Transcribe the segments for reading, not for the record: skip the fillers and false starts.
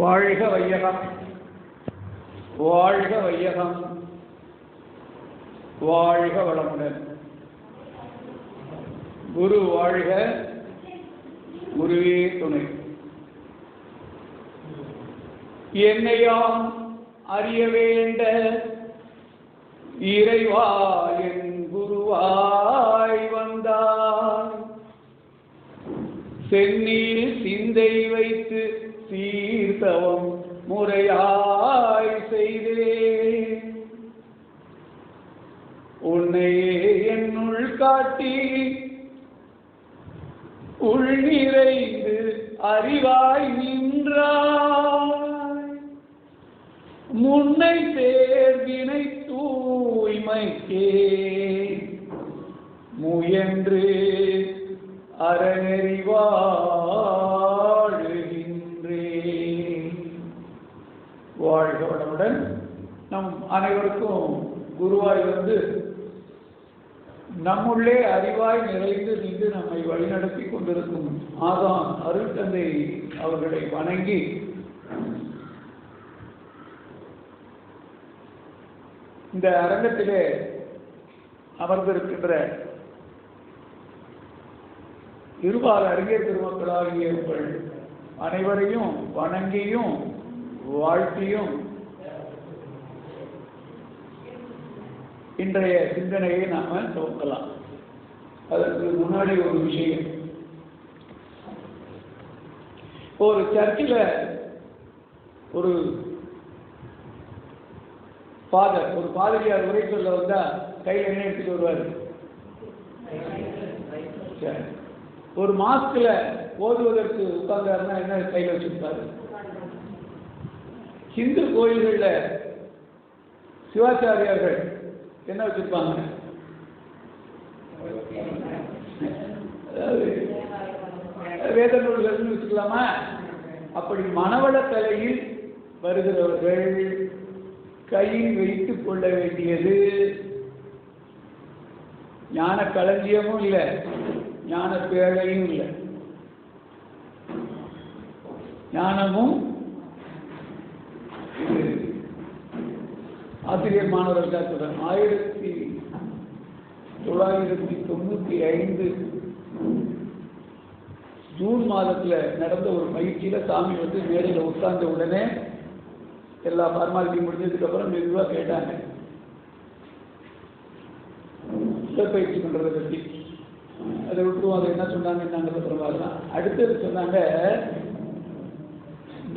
வாழ்க வையகம், வாழ்க வையகம், வாழ்க வளமுடன். குரு வாழ்க, குருவே துணை. என்னையாம் அறிய வேண்ட இறைவா என் குருவாய் வந்தாய். சென்னில் சிந்தை வைத்து சீர்தவம் முறையாய் செய்தேன். உன்னையே என்னுள் காட்டி உள் நிறைந்து அறிவாய் நின்றாய். முன்னை தேர்வினை தூய்மைக்கே முயன்று அறநெறி வாழுகின்றேன். வாழ்க வளமுடன். நம் அனைவருக்கும் குருவாய் வந்து நம்முள்ளே அறிவாய் நிறைந்து நின்று நம்மை வழிநடத்தி கொண்டிருக்கும் ஆதான் அருள் தந்தை அவர்களை வணங்கி இந்த அரங்கத்திலே அமர்ந்திருக்கின்ற இருபால் அறிஞர் பெருமக்களாகிய உங்கள் அனைவரையும் வணங்கியும் வாழ்த்தியும் இன்றைய சிந்தனையை நாம துவக்கலாம். அதற்கு முன்னாடி ஒரு விஷயம், ஒரு சர்ச்சில் ஒரு பாதிரியார் உரை சொல்ல வந்தா கையில் என்ன எடுத்துட்டு வருவார்? ஒரு மாஸ்க்ல ஓதுவதற்கு உட்கார்ந்தாருன்னா என்ன கையில் வச்சிருப்பாரு? ஹிந்து கோயில்கள்ல சிவாச்சாரியார்கள் என்ன வச்சிருப்பாங்க? அதாவது வேத நூல்கள் வச்சுக்கலாமா? அப்படி மனவள தலையில் வருகிறவர்கள் கையில் வைத்துக் கொள்ள வேண்டியது ஞான களஞ்சியமும் இல்லை, ஞான பேழையும் இல்லை, ஞானமும் இது ஆசிரியர் மாணவர்கள் சொல்றாங்க. 1995 ஜூன் மாதத்துல நடந்த ஒரு பயிற்சியில சாமி வந்து மேடையில் உட்கார்ந்த உடனே எல்லா ஃபார்மாலிட்டி முடிஞ்சதுக்கு அப்புறம் மெதுவாக கேட்டாங்க உடற்பயிற்சி பண்றதை பற்றி. அதை விட்டுருவோம். அதை என்ன சொன்னாங்க அப்புறம் அடுத்தது சொன்னாங்க,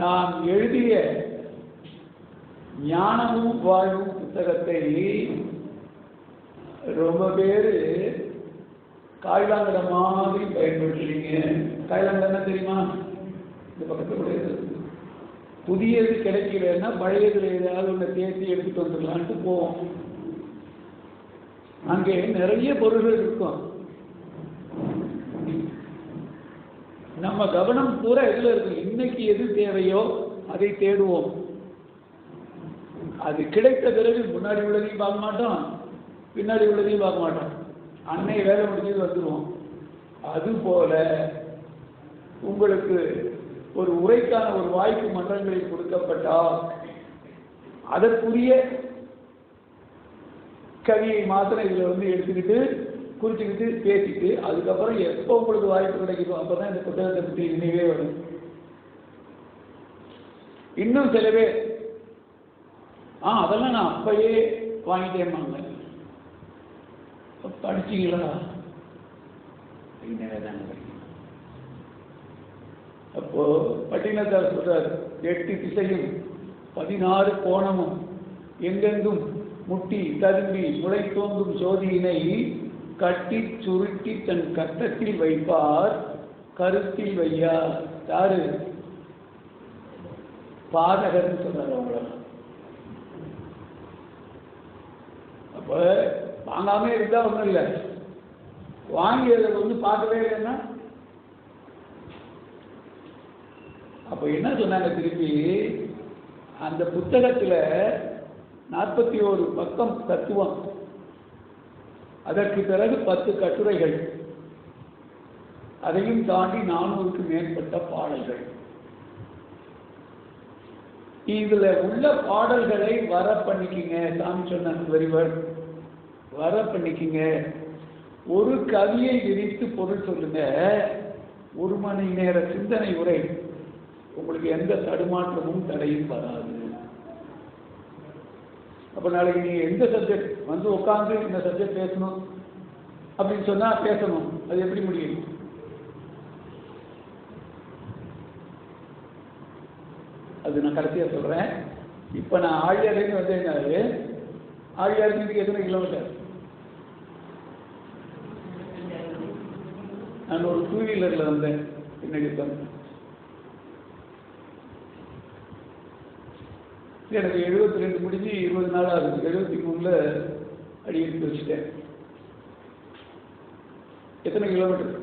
நான் எழுதிய ஞானமும் வாழ்வும் புத்தகத்தை ரொம்ப பேர் காய்லாங்கட மாதிரி பயன்படுத்துறீங்க. காய்லாங்கட என்ன தெரியுமா? இந்த பக்கத்தில் புதியது கிடைக்கலன்னா பழையதுல ஏதாவது ஒன்று தேர்த்தி எடுத்துட்டு வந்துடலான்ட்டு போவோம். அங்கே நிறைய பொருள்கள் இருக்கும். நம்ம கவனம் பூரா எதுல இருக்கு? இன்னைக்கு எது தேவையோ அதை தேடுவோம். அது கிடைத்த பிறகு முன்னாடி உள்ளதையும் பார்க்க மாட்டோம், பின்னாடி உள்ளதையும் பார்க்க மாட்டோம். அன்னை வேலை முடிஞ்சது வந்துடுவோம். அதுபோல உங்களுக்கு ஒரு உரைக்கான ஒரு வாய்ப்பு மன்றங்களில் கொடுக்கப்பட்டால் அதற்குரிய கவியை மாத்திரம் இதுல வந்து எடுத்துக்கிட்டு குறிச்சுக்கிட்டு பேசிட்டு அதுக்கப்புறம் எப்போ உங்களுக்கு வாய்ப்பு கிடைக்குதோ அப்பதான் இந்த புத்தகத்தை பற்றி நினைவே வரும். இன்னும் சில பேர் அதெல்லாம் நான் அப்பயே வாங்கிட்டேன் படிச்சீங்களா? அப்போ பட்டினத்தார் சொல்றாரு, 8 திசையும் 16 கோணமும் எங்கெங்கும் முட்டி ததும்பி முளை தோன்றும் ஜோதியினை கட்டி சுருட்டி தன் கட்டத்தில் வைப்பார் கருத்தில் வையா. யாரு? பாதகர்னு சொல்றாரு. அவங்கள அப்ப வாங்காம இருந்தா ஒன்றும் இல்லை, வாங்கியதை வந்து பார்க்கவே இல்லைன்னா அப்ப என்ன சொன்னாங்க? திருப்பி அந்த புத்தகத்துல 41 பக்கம் தத்துவம், அதற்கு பிறகு 10 கட்டுரைகள், அதையும் தாண்டி 400க்கு மேற்பட்ட பாடல்கள். இதுல உள்ள பாடல்களை வர பண்ணிக்கிங்க. சாமி சொன்ன வெரி வேர்ட், வர பண்ணிக்கிங்க. ஒரு கவியை விரித்து பொருள் சொல்லுங்க. 1 மணி நேர சிந்தனை உரை, உங்களுக்கு எந்த தடுமாற்றமும் தடையும் வராது. அப்ப நாளைக்கு நீங்க எந்த சப்ஜெக்ட் வந்து உட்காந்து இந்த சப்ஜெக்ட் பேசணும் அப்படின்னு சொன்னா பேசணும். அது எப்படி முடியும்? அது நான் கடைசியா சொல்றேன். இப்ப நான் ஆழியார்லேருந்து வந்தேன்னாரு, ஆழியாருக்கு எத்தனை கிலோமீட்டர்? நான் ஒரு 2 வீலர்ல வந்தேன். பின்னாடி எனக்கு 72 முடிஞ்சு 20 நாள் ஆகுது. 73ல அடி எடுத்து வச்சுட்டேன். எத்தனை கிலோமீட்டர்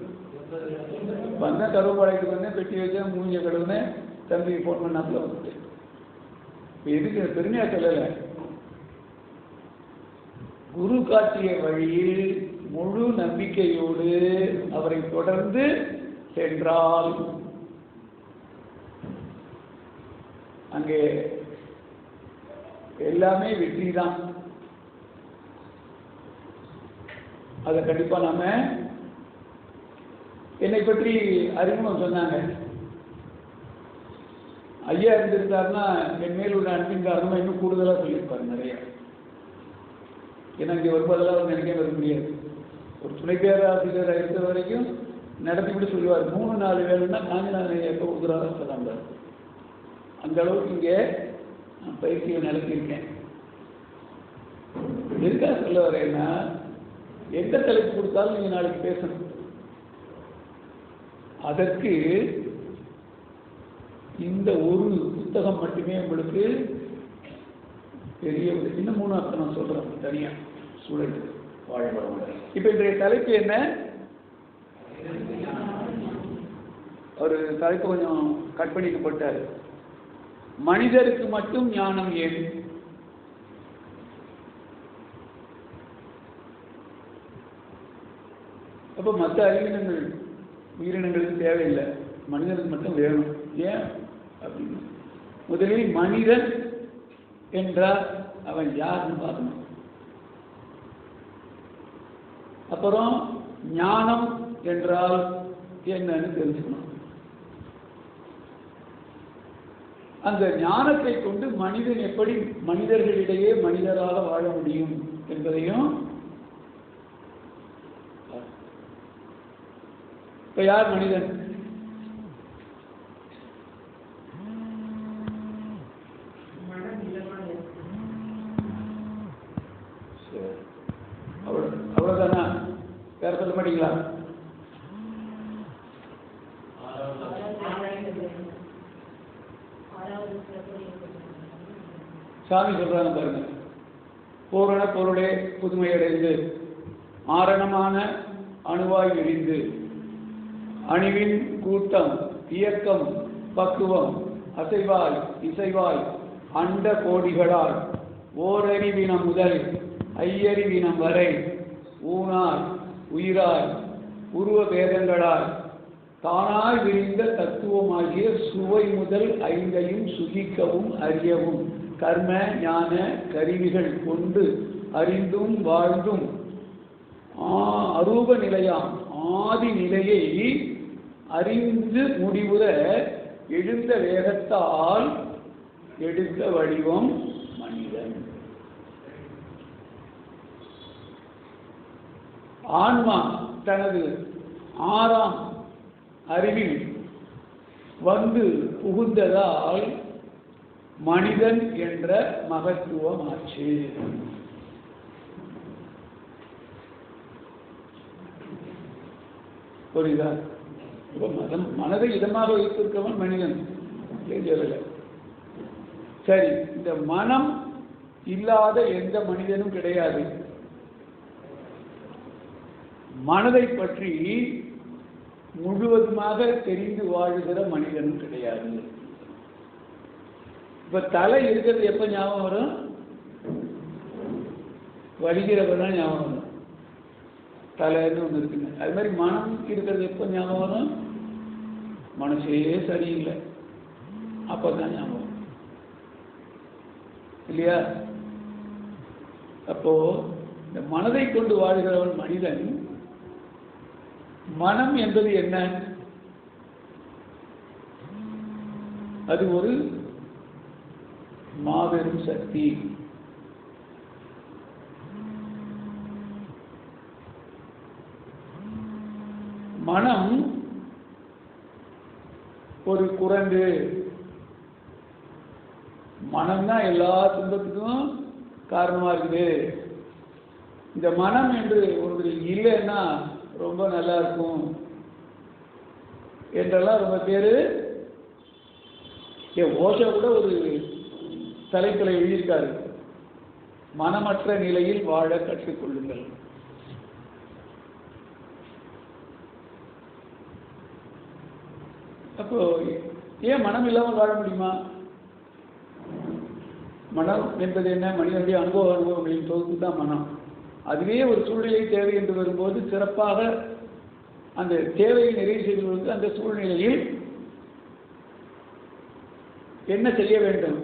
வந்தேன்? கருவப்பாளையத்துக்கு வந்தேன், பெட்டி வச்சேன், மூஞ்ச கழுவுனேன், தம்பிக்கு ஃபோன் பண்ணாப்புல வந்துட்டேன். எதுக்கு பெருமையா சொல்லலை, குரு காட்டிய வழியில் முழு நம்பிக்கையோடு அவரை தொடர்ந்து சென்றால் அங்கே எல்லாமே வெற்றி தான். அதை கண்டிப்பா நாம, என்னை பற்றி அறிமுகம் சொன்னாங்க. ஐயா இருந்திருந்தாருன்னா என் மேல் உள்ள அன்பின் காரணமா இன்னும் கூடுதலா சொல்லியிருப்பாரு நிறைய. ஏன்னா இங்கே வரும்போதெல்லாம் அவர் நினைக்க வர முடியாது. ஒரு துணை பேராசிரியராக இருந்த வரைக்கும் நடத்திவிட்டு சொல்லுவார், 3-4 வேணும்னா காஞ்சிநாதன் எப்போ கொடுக்குறாரோ சொல்றாங்க. அந்த அளவுக்கு இங்கே நான் பயிற்சியை நடத்தியிருக்கேன். எதுக்காக சொல்ல வரேன்னா, எந்த தலைப்பு கொடுத்தாலும் நீங்க நாளைக்கு பேசணும். அதற்கு இந்த ஒரு புத்தகம் மட்டுமே உங்களுக்கு பெரிய. இன்னும் 3 அர்த்தம் நான் சொல்றேன் தனியா சூழல் வாழ்வரம். இப்ப இன்றைய தலைப்பு என்ன? ஒரு தலைப்பு கொஞ்சம் கட் பண்ணிட்டு போட்டாரு. மனிதருக்கு மட்டும் ஞானம் ஏன்? அப்ப மற்ற அறிவினங்கள் உயிரினங்களுக்கு தேவையில்லை, மனிதனுக்கு மட்டும் வேணும். ஏன் அப்படின்னு முதலில் மனிதன் என்றால் அவன் யாருன்னு பார்க்கணும். அப்புறம் ஞானம் என்றால் என்னன்னு தெரிஞ்சுக்கணும். அந்த ஞானத்தை கொண்டு மனிதன் எப்படி மனிதர்களிடையே மனிதராக வாழ முடியும் என்பதையும். இப்ப யார் மனிதன்? அவ்வளவுதானா? வேற சொல்ல மாட்டீங்களா? சாமி சொல்றாங்க பாருங்க, பூரண பொருளே புதுமையடைந்து ஆரணமான அணுவாய் விரிந்து அணிவின் கூட்டம் இயக்கம் பக்குவம் அசைவாய் இசைவாய் அண்ட கோடிகளால் ஓரறிவினம் முதல் ஐயறிவினம் வரை ஊனாய் உயிராய் உருவ பேதங்களால் தானாய் விரிந்த தத்துவமாகிய சுவை முதல் 5ஐயும் சுகிக்கவும் அறியவும் கர்ம ஞான கருவிகள் கொண்டு அறிந்தும் வாழ்ந்தும் அரூப நிலையாம் ஆதி நிலையை அறிந்து முடிவுற எழுந்த வேகத்தால் எடுத்த வடிவம் மனிதன். ஆன்மா தனது 6ஆம் அறிவில் வந்து புகுந்ததால் மனிதன் என்ற மகத்துவம் ஆச்சு. புரியுதா? மனதை இதமாக வைத்திருக்கவன் மனிதன். சரி, இந்த மனம் இல்லாத எந்த மனிதனும் கிடையாது. மனதை பற்றி முழுவதுமாக தெரிந்து வாழுகிற மனிதனும் கிடையாது. இப்ப தலை இருக்கிறது எப்ப ஞாபகம் வரும்? வலிக்கிறப்பதான் ஞாபகம் வரும். தலைன்னு ஒன்று இருக்குங்க. அது மாதிரி மனம் இருக்கிறது எப்போ ஞாபகம் வரும்? மனசே சரியில்லை அப்பதான் ஞாபகம். இல்லையா? அப்போ இந்த மனதை கொண்டு வாழ்கிறவன் மனிதன். மனம் என்பது என்ன? அது ஒரு மாபெரும் சக்தி. மனம் ஒரு குரங்கு. மனம் தான் எல்லா துன்பத்துக்கும் காரணமா இருக்குது. இந்த மனம் என்று ஒன்று இல்லைன்னா ரொம்ப நல்லா இருக்கும் என்றெல்லாம் ரொம்ப பேரு. ஓஷோ கூட ஒரு தலைப்பில் எழுதியிருக்காரு, மனமற்ற நிலையில் வாழ கற்றுக்கொள்ளுங்கள். அப்போ ஏன் மனம் இல்லாமல் வாழ முடியுமா? மனம் என்பது என்ன? மனிதனுடைய அனுபவங்களின் தொகுப்பு தான் மனம். அதுவே ஒரு சூழ்நிலை தேவை என்று வரும்போது சிறப்பாக அந்த தேவையை நிறைவு செய்வதற்கு அந்த சூழ்நிலையில் என்ன செய்ய வேண்டும்,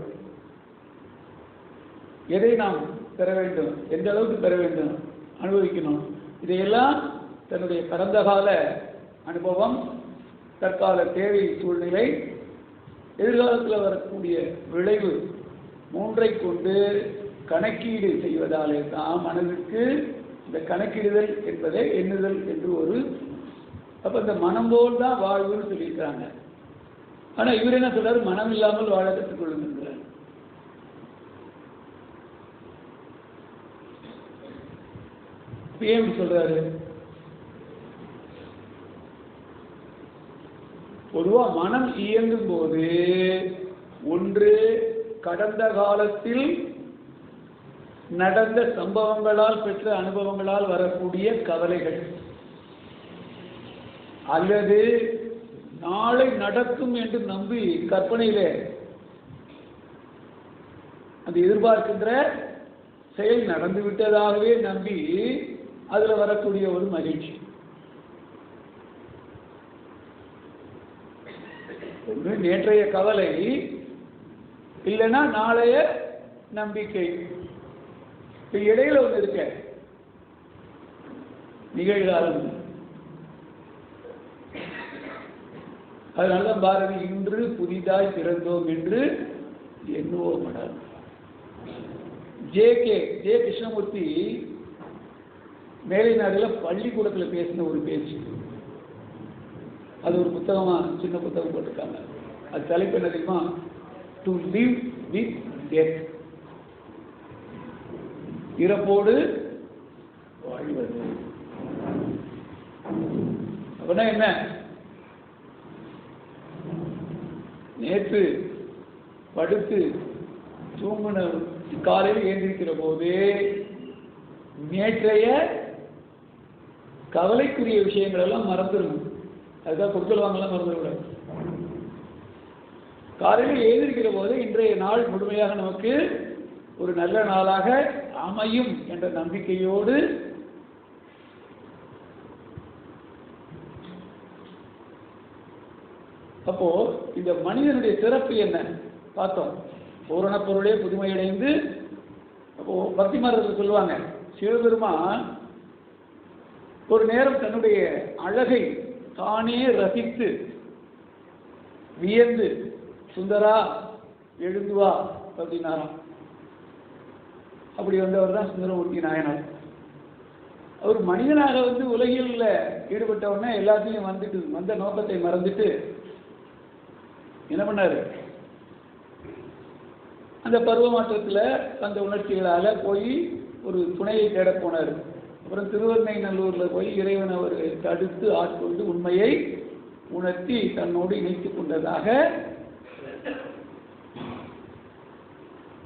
எதை நாம் பெற வேண்டும், எந்த அளவுக்கு பெற வேண்டும், அனுபவிக்கணும், இதையெல்லாம் தன்னுடைய கடந்த கால அனுபவம், தற்கால தேவை சூழ்நிலை, எதிர்காலத்தில் வரக்கூடிய விளைவு, மூன்றை கொண்டு கணக்கீடு செய்வதாலே தான் மனதுக்கு இந்த கணக்கிடுதல் என்பதை எண்ணுதல் என்று ஒரு. அப்போ இந்த மனம் போல் தான் வாழ்வுன்னு சொல்லியிருக்கிறாங்க. ஆனால் இவர் என்ன சொல்றாரு? மனம் இல்லாமல் வாழ கற்றுக்கொள்ளுங்கிறார். ஏன் சொல்றாரு? பொதுவா மனம் இயங்கும் போது ஒன்று கடந்த காலத்தில் நடந்த சம்பவங்களால் பெற்ற அனுபவங்களால் வரக்கூடிய கவலைகள், அல்லது நாளை நடக்கும் என்று நம்பி கற்பனையிலே அந்த எதிர்பார்க்கின்ற செயல் நடந்து விட்டதாகவே நம்பி அதுல வரக்கூடிய ஒரு மகிழ்ச்சி. ஒன்று நேற்றைய கவலை, இல்லைன்னா நாளைய நம்பிக்கை. இப்ப இடையில ஒன்று இருக்க நிகழ்காலம். அதனால்தான் பாரதி இன்று புதிதாய் பிறந்தோம் என்று எண்ணுவோம். ஜே கிருஷ்ணமூர்த்தி மேலை நாடுல பள்ளிக்கூடத்தில் பேசின ஒரு பேச்சு, அது ஒரு புத்தகமா சின்ன புத்தகம் போட்டிருக்காங்க. அது தலைப்பு என்ன தெரியுமா? டு லிவ் வித் டெத், இறப்போடு வாழ்வது. அப்படின்னா என்ன? நேற்று படுத்து தூங்கின காலையில் எழுந்திருக்கிற போது நேற்றைய கவலைக்குரிய விஷயங்கள் எல்லாம் மறந்துடணும். அதுக்காக பொருட்கள் வாங்கலாம் மறந்துடக்கூடாது. காலையில் எழுந்திருக்கிற போது இன்றைய நாள் முழுமையாக நமக்கு ஒரு நல்ல நாளாக அமையும் என்ற நம்பிக்கையோடு அப்போ இந்த மனிதனுடைய சிறப்பு என்ன பார்த்தோம். பூரண பொருளே புதுமையடைந்து, அப்போ பக்திமாரர்கள் சொல்லுவாங்க, சிவபெருமான் ஒரு நேரம் தன்னுடைய அழகை தானே ரசித்து வியந்து, சுந்தரா எழுந்துவா அப்படின்னாராம். அப்படி வந்தவர் தான் சுந்தரமூர்த்தி நாயனார். அவர் மனிதனாக உலகில் ஈடுபட்டவுடனே எல்லாத்தையும் வந்த நோக்கத்தை மறந்துட்டு என்ன பண்ணாரு? அந்த பருவ மாற்றத்தில் அந்த உணர்ச்சிகளால் போய் ஒரு துணையை தேட போனார். அப்புறம் திருவெண்ணைநல்லூரில் போய் இறைவன் அவர் தடுத்து ஆட்கொண்டு உண்மையை உணர்த்தி தன்னோடு இணைத்துக் கொண்டதாக.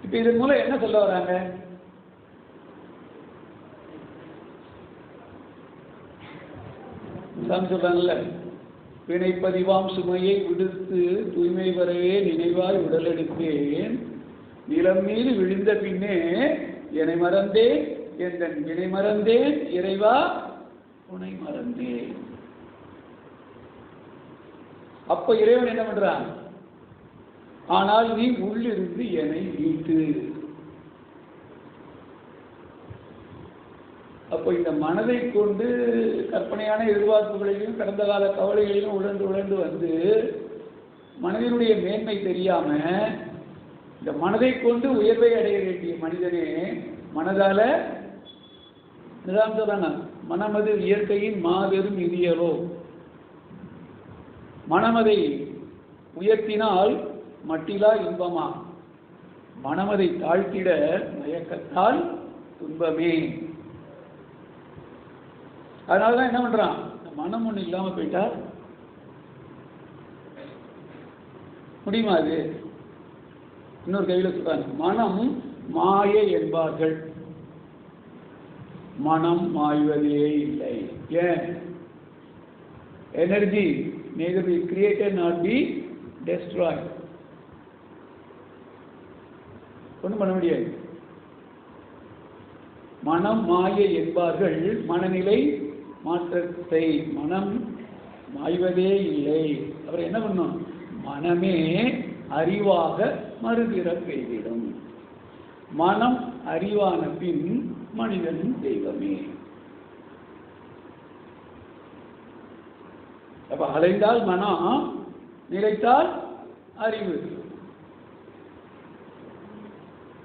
இப்ப இதன் மூலம் என்ன சொல்ல வராங்க? சொல்றாங்கல்ல, வினைப்பதிவாம் சுமையை விடுத்து தூய்மை வரவே நினைவாய் உடலெடுத்தேன், நிலம் மீது விழுந்த பின்னே என்னை மறந்தேன், என் வினை மறந்தேன், இறைவா உனை மறந்தேன். அப்ப இறைவன் என்ன பண்றான்? ஆனால் நீ உள்ளிருந்து என்னை மீட்டு. அப்போ இந்த மனதை கொண்டு கற்பனையான எதிர்பார்ப்புகளையும் கடந்த கால கவலைகளையும் உழந்து உழந்து வந்து மனதினுடைய மேன்மை தெரியாம இந்த மனதை கொண்டு உயர்வை அடைய வேண்டிய மனிதனே மனதால சொல்றாங்க, மனமது இயற்கையின் மாபெரும் இதியலோ, மனமதை உயர்த்தினால் மட்டிலா இன்பமா, மனமதை தாழ்த்திட மயக்கத்தால் துன்பமே. அதனாலதான் என்ன பண்றான், மனம் ஒண்ணு இல்லாம போயிட்டா முடியுமா? அது இன்னொரு கையில சொல்றாங்க, மனம் மாய என்பார்கள், மனம் மாய்வதே இல்லை. ஏன்? Energy neither be created nor be destroyed. ஒன்றும் பண்ண முடியாது. மனம் மாயை என்பார்கள், மனநிலை மாற்றத்தை, மனம் மாய்வதே இல்லை. அப்புறம் என்ன பண்ணும்? மனமே அறிவாக மறுபிறப் பெய்திடும். மனம் அறிவான பின் மனிதன் தெய்வமே. அப்ப அலைந்தால் மனம், நிலைத்தால் அறிவு,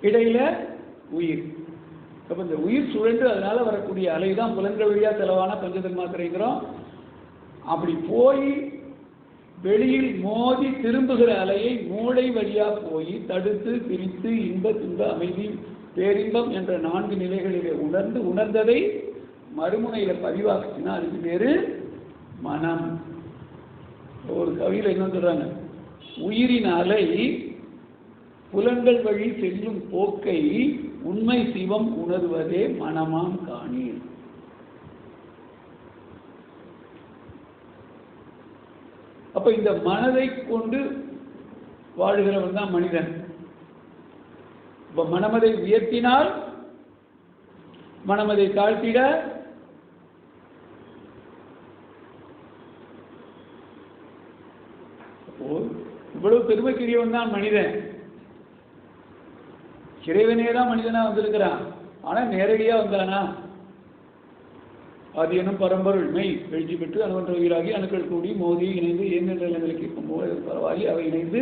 இடையில உயிர். அப்ப இந்த உயிர் சுழன்று அதனால வரக்கூடிய அலைதான் புலன்கள் வழியா செலவான பஞ்சதன்மாத்திரைங்கிறோம். அப்படி போய் வெளியில் மோதி திரும்புகிற அலையை மூளை வழியா போய் தடுத்து பிரித்து இன்ப துன்ப அமைதி பேரின்பம் என்ற 4 நிலைகளிலே உணர்ந்ததை மறுமுனையில பதிவாக்குச்சுன்னா அதுக்கு பேரு மனம். ஒரு கவியில என்ன சொல்றாங்க, உயிரின் அலை புலன்கள் வழி செல்லும் போக்கை உண்மை சிவம் உணர்வதே மனமாம் காணீர். அப்ப இந்த மனதை கொண்டு வாழுகிறவன் தான் மனிதன். இப்ப மனமதை உயர்த்தினால் மனமதை தாழ்த்திட இவ்வளவு பெருமைக்குரியவன் தான் மனிதன். இறைவனே தான் மனிதனா வந்திருக்கிறான். ஆனா நேரடியா வந்தானா? அது எனும் பரம்பொருள் மெய் எழுச்சி பெற்று அணுவன்ற உயிராகி அணுக்கள் கூடி மோதி இணைந்து எண்ணென்ற நிலைக்கு பரவாகி அவை இணைந்து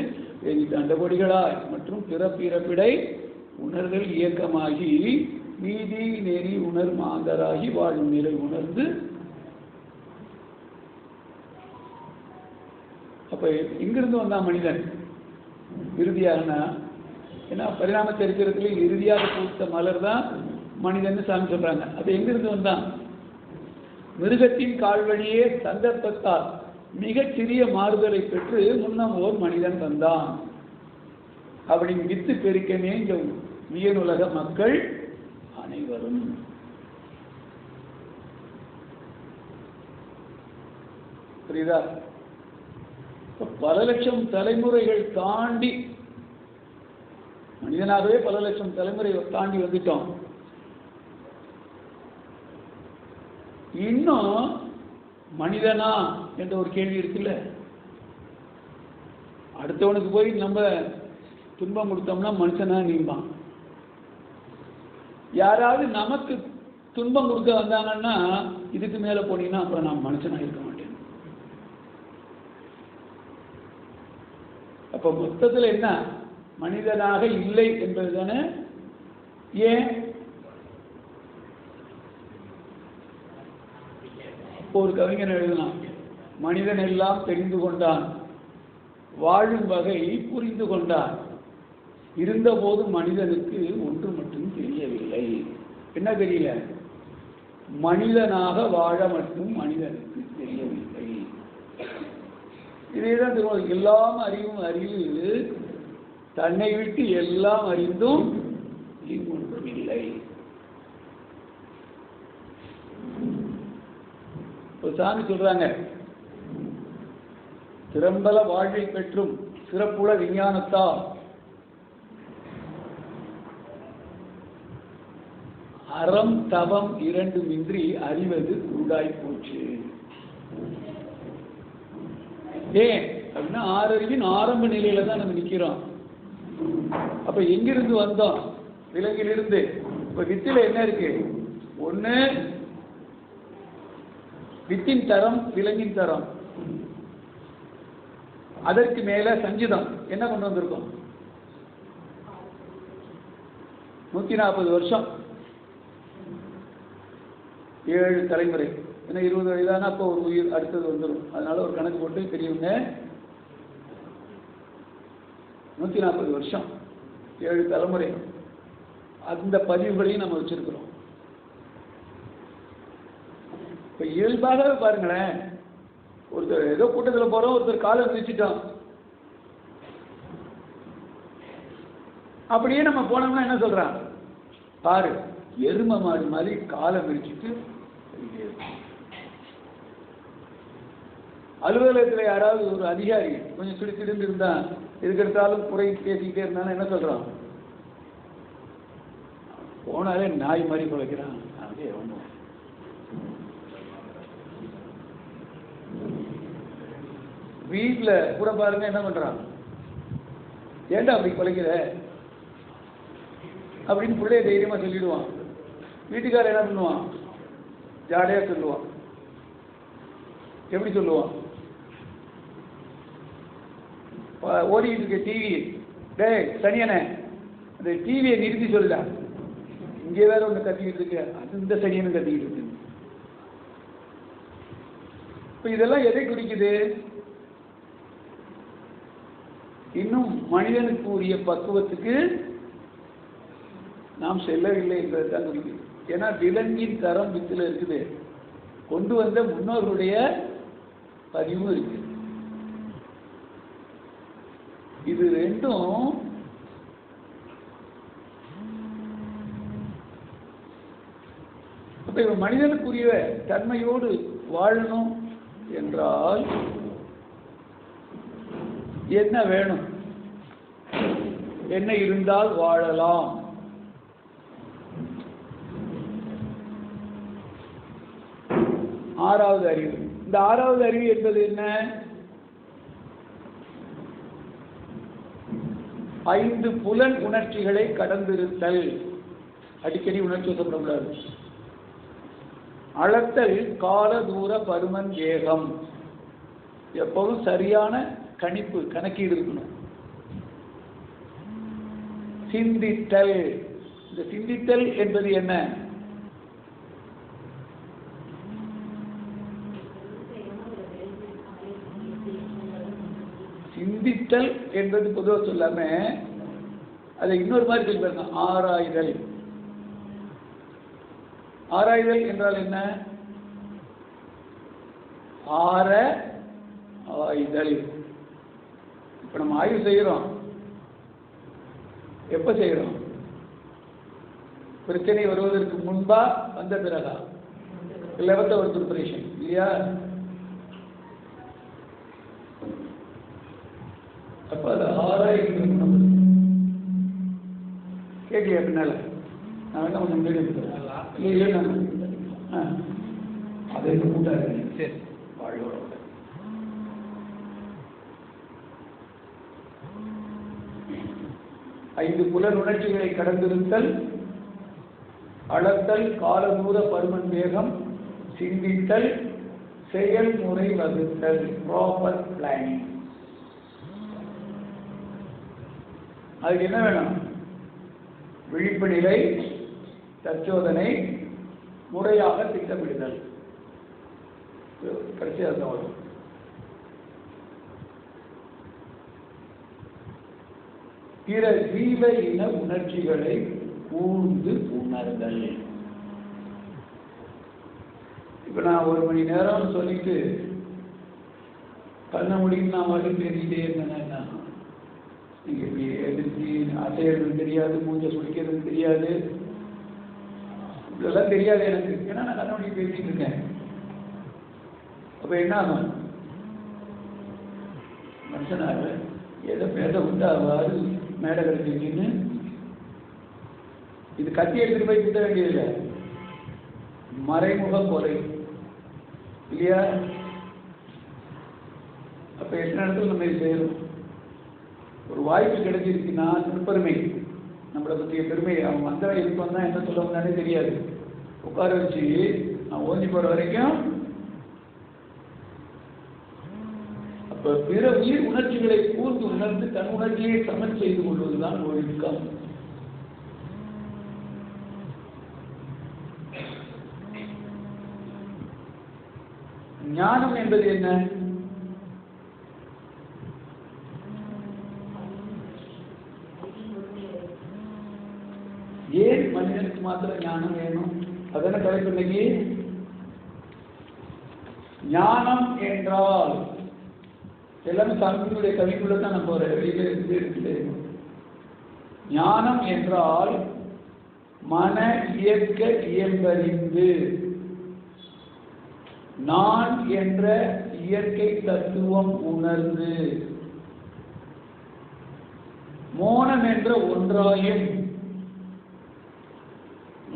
அண்டபொடிகளாய் மற்றும் பிறப்பிறப்பிடை உணர்தல் இயக்கமாகி நீதி நெறி உணர் மாந்தராகி வாழும் நிலை உணர்ந்து. அப்ப எங்கிருந்து வந்தான் மனிதன் இறுதியாகனா? ஏன்னா பரிணாம சரித்திரத்திலே இறுதியாக பூத்த மலர் தான் மனிதன் சாமி சொல்றாங்க. அப்ப எங்கிருந்து வந்தான்? மிருகத்தின் கால்வழியே சந்தர்ப்பத்தால் மிகச் சிறிய மாறுதலை பெற்று முன்னம் ஓர் மனிதன் வந்தான். அப்படின்னு வித்து பெருக்கமே இந்த உயர்வுலக மக்கள் அனைவரும். புரியுதா? பல லட்சம் தலைமுறைகள் தாண்டி மனிதனாகவே பல லட்சம் தலைமுறை தாண்டி வந்துட்டோம். இன்னும் மனிதனா என்ற ஒரு கேள்வி இருக்குல்ல. அடுத்தவனுக்கு போய் நம்ம துன்பம் கொடுத்தோம்னா மனுஷனா நீம்பான். யாராவது நமக்கு துன்பம் கொடுக்க வந்தாங்கன்னா இதுக்கு மேல போனீங்கன்னா அப்புறம் நான் மனுஷனா இருக்க மாட்டேன். அப்ப மொத்தத்தில் என்ன? மனிதனாக இல்லை என்பது தானே. ஏன்? ஒரு கவிஞன் எழுதலாம், மனிதன் எல்லாம் தெரிந்து கொண்டான், வாழும் வகை புரிந்து கொண்டான், இருந்தபோது மனிதனுக்கு ஒன்று மட்டும் தெரியவில்லை. என்ன தெரியல? மனிதனாக வாழ மட்டும் மனிதனுக்கு தெரியவில்லை. இதேதான் திரும்ப எல்லாம் அறிவும் அறிவு தன்னை விட்டு எல்லாம் அறிந்தும் ஒன்றும் இல்லை. சாமி சொல்றாங்க, திறம்பல வாழ்வை பெற்றும் சிறப்புள்ள விஞ்ஞானத்தால் அறம் தவம் இரண்டுமின்றி அறிவது கூடாய் போச்சு. ஏன் அப்படின்னா ஆறறிவின் ஆரம்ப நிலையில தான் நம்ம நிக்கிறோம். அப்ப எங்கிருந்து வந்தோம்? விலங்கிலிருந்து. இப்ப வித்துல என்ன இருக்கு? ஒன்று வித்தின் தரம், விலங்கின் தரம். அதற்கு மேல சஞ்சிதம் என்ன கொண்டு வந்திருக்கோம்? 140 வருஷம், 7 தலைமுறை. ஏன்னா 20 வயதானா அப்போ ஒரு உயிர் அடுத்தது வந்துடும். அதனால ஒரு கணக்கு போட்டு பெரியவங்க 140 வருஷம், 7 தலைமுறை. அந்த பதிவுகளையும் நம்ம வச்சிருக்கிறோம். இப்போ இயல்பாகவே பாருங்களேன், ஒருத்தர் ஏதோ கூட்டத்தில் போகிறோம், ஒருத்தர் காலை மிதிச்சிட்டோம். அப்படியே நம்ம போனோம்னா என்ன சொல்கிறான்? பாரு, எருமை மாடு மாதிரி காலை மிதிச்சுட்டு. அலுவலகத்தில் யாராவது ஒரு அதிகாரி கொஞ்சம் சிடுசிடுன்னு இருந்தா, எதுக்கெடுத்தாலும் குறை பேசிக்கிட்டே இருந்தாலும் என்ன சொல்கிறான்? போனாலே நாய் மாதிரி குலைக்கிறான். அதே ஒன்றும் வீட்டில் கூட பாருங்க என்ன பண்றான்? ஏண்டா அப்படி குலைக்கிற அப்படின்னு பிள்ளைய தைரியமா சொல்லிடுவான். வீட்டுக்காரர் என்ன பண்ணுவான்? ஜாடையா சொல்லுவான். எப்படி சொல்லுவான்? ஓடிக்கிட்டு இருக்க டிவி, டேய் சனியனே அந்த டிவியை நிறுத்தி சொல்லுடா, இங்கே வேற ஒன்று கத்திக்கிட்டு இருக்கு, அது இந்த சனியனும் கத்திக்கிட்டு இருக்கு. இப்போ இதெல்லாம் எதை குறிக்குது? இன்னும் மனிதனுக்கு உரிய பக்குவத்துக்கு நாம் செல்லவில்லை என்பதை தான் குறிக்குது. ஏன்னா விலங்கின் தரம் வித்தில் இருக்குது, கொண்டு வந்த முன்னோர்களுடைய பதிவும் இருக்கு. இது ரெண்டும் அப்ப மனிதனுக்குரிய தன்மையோடு வாழணும் என்றால் என்ன வேணும்? என்ன இருந்தால் வாழலாம்? ஆறாவது அறிவு. இந்த ஆறாவது அறிவு என்பது என்ன? 5 புலன் உணர்ச்சிகளை கடந்திருத்தல். அடிக்கடி உணர்ச்சி சொல்லக்கூடாது. அளத்தல் கால தூர பருமன் வேகம். எப்போதும் சரியான கணிப்பு, கணக்கீடு இருக்கணும். சிந்தித்தல். இந்த சிந்தித்தல் என்பது என்ன? சிந்தித்தல் என்பது பொதுவாக சொல்லாம அதை இன்னொரு மாதிரி சொல்லி பாருங்க, ஆராய்தல். ஆராய்தல் என்றால் என்ன? ஆராய்தல். இப்ப நம்ம ஆய்வு செய்கிறோம். எப்ப செய்கிறோம்? பிரச்சனை வருவதற்கு முன்பா, வந்த பிறகா? லெவல்த் ஒரு ப்ரிப்பரேஷன் இல்லையா? அப்ப அது ஆராய்ச்சி கேட்கலையா? பின்னால நான் வேணா கொஞ்சம் வீடியோ இல்லை, அதை கூட்டாரு. சரி, வாழ்வோட 5 புலன் உணர்ச்சிகளை கடந்திருத்தல், அளத்தல் காலதூர பருமன் வேகம், சிந்தித்தல், செயல்முறை வகுத்தல், ப்ராப்பர் பிளானிங். அதுக்கு என்ன வேணும்? விழிப்பு நிலை, தற்சோதனை, முறையாக திட்டமிடுதல். கடைசியாக வரும். பிற ஜீவ இன உணர்ச்சிகளை கூர்ந்து உணர்தல். இப்ப நான் 1 மணி நேரம் சொல்லிட்டு கண்ண முடியும் நான் மட்டும் பேசிக்கிட்டே இருந்தேன்னா, நீங்க இப்படி எதிர்த்து அசைறது தெரியாது, மூஞ்ச சுழிக்கிறது தெரியாது, இதெல்லாம் தெரியாது எனக்கு. ஏன்னா நான் கண்ண முடியும் பேசிட்டு இருக்கேன். அப்ப என்ன ஆகும்? மனுஷனாக எதை பேச விட்டு அவ்வாறு மேடை கிடைச்சிருக்குன்னு இது கத்தி எடுத்துட்டு போய் திட்ட வேண்டியதில்லை. மறைமுக கொலை இல்லையா? அப்ப எத்தனை இடத்துல நம்ம இது செய்யணும்? ஒரு வாய்ப்பு கிடைச்சிருக்குன்னா திருப்பெருமை, நம்மளை பற்றிய பெருமை. அவன் வந்தவன் எதுக்கு வந்தா என்ன சொல்ல வந்தானே தெரியாது. உட்கார வச்சு நான் ஓஞ்சி போற வரைக்கும். அப்ப பிற உயிர் உணர்ச்சிகளை கூர்ந்து உணர்ந்து தன் உணர்ச்சியை சமன் செய்து கொள்வதுதான் ஒழுக்கம். ஞானம் என்பது என்ன? ஏன் மனிதனுக்கு மாத்திரம் ஞானம் வேணும்? அதன தலைப்பு இன்னைக்கு. ஞானம் என்றால் எல்லாமே தமிழுடைய கவிக்குள்ள தான் நம்ம ஒரு வெளியில இருந்து. ஞானம் என்றால் மன இயக்க இயல்பறிந்து நான் என்ற இயற்கை தத்துவம் உணர்ந்து மோனம் என்ற ஒன்றாயும்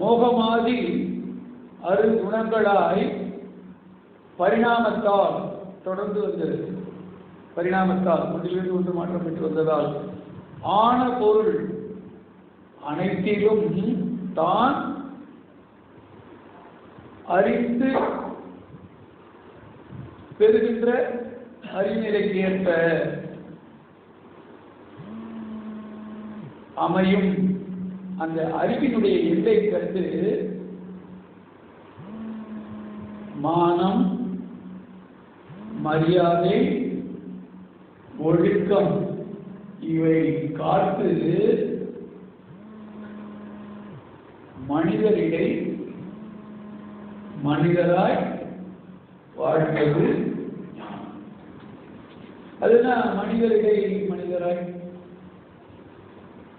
மோகமாதி அருகுணங்களாய் பரிணாமத்தால் தொடர்ந்து வந்தது. பரிணாமத்தால் ஒன்றிலிருந்து ஒன்று மாற்றம் பெற்று வந்ததால் ஆன பொருள் அனைத்திலும் தான் அறிந்து பெறுகின்ற அறிநிலைக்கு ஏற்ப அமையும். அந்த அறிவினுடைய எல்லை கண்டு மானம், மரியாதை, ஒழுக்கம் இவை காத்து மனிதரிடை மனிதராய் வாழ்வது ஞானம். அதுதான் மனிதரிடை மனிதராய்.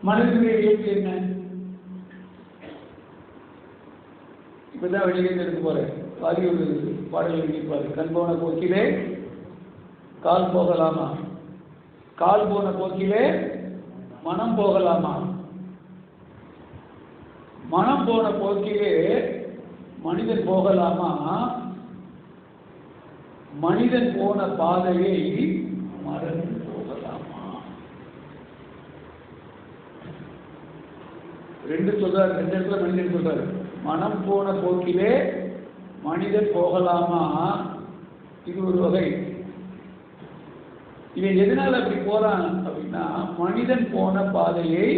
மனிதனுடைய இயற்கை என்ன? இப்பதான் வெளியே எடுத்து போறேன். வாரி ஒரு பாடல் எழுதியிருப்பாரு. கண் போன போக்கிலே கால் போகலாமா, கால் போன போக்கிலே மனம் போகலாமா, மனம் போன போக்கிலே மனிதன் போகலாமா, மனிதன் போன பாதையை மறந்து போகலாமா? ரெண்டு சொல்றாரு, ரெண்டு இடத்துல மனிதன் சொல்றாரு. மனம் போன போக்கிலே மனிதன் போகலாமா, இது ஒரு வகை. இவன் எதனால அப்படி போறான் அப்படின்னா மனிதன் போன பாதையை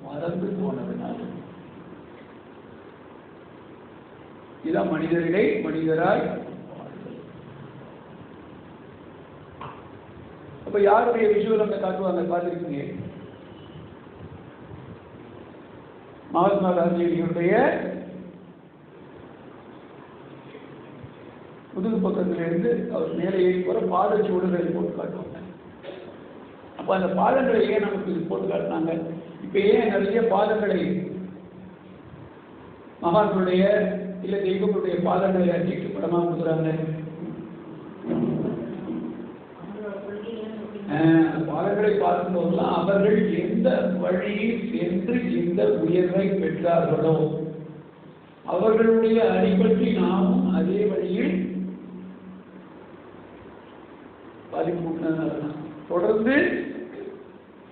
மறந்து போனதுனால. இதான் மனிதரிடை மனிதராய். அப்ப யாருடைய விஷுவல் அங்க காட்டுவாங்க, பார்த்துருக்கீங்க? மகாத்மா காந்தியுடைய முதுகு பக்கத்திலிருந்து அவர் மேலே ஏறி போற பாதச்சுவடுகளை போட்டு காட்டுவாங்க. அப்ப அந்த பாதங்களை ஏன் நமக்கு போட்டு காட்டினாங்க? இப்ப ஏன் நிறைய பாதங்களை மகான்களுடைய இல்ல தெய்வங்களுடைய பாதங்களை அச்சிட்டு படமா கொடுக்குறாங்க? பாதங்களை பார்க்கும்போதெல்லாம் அவர்கள் எந்த வழியில் சென்று எந்த உயர்வை பெற்றார்களோ அவர்களுடைய அடிபற்றி நாமும் அதே வழியில் தொடர்ந்து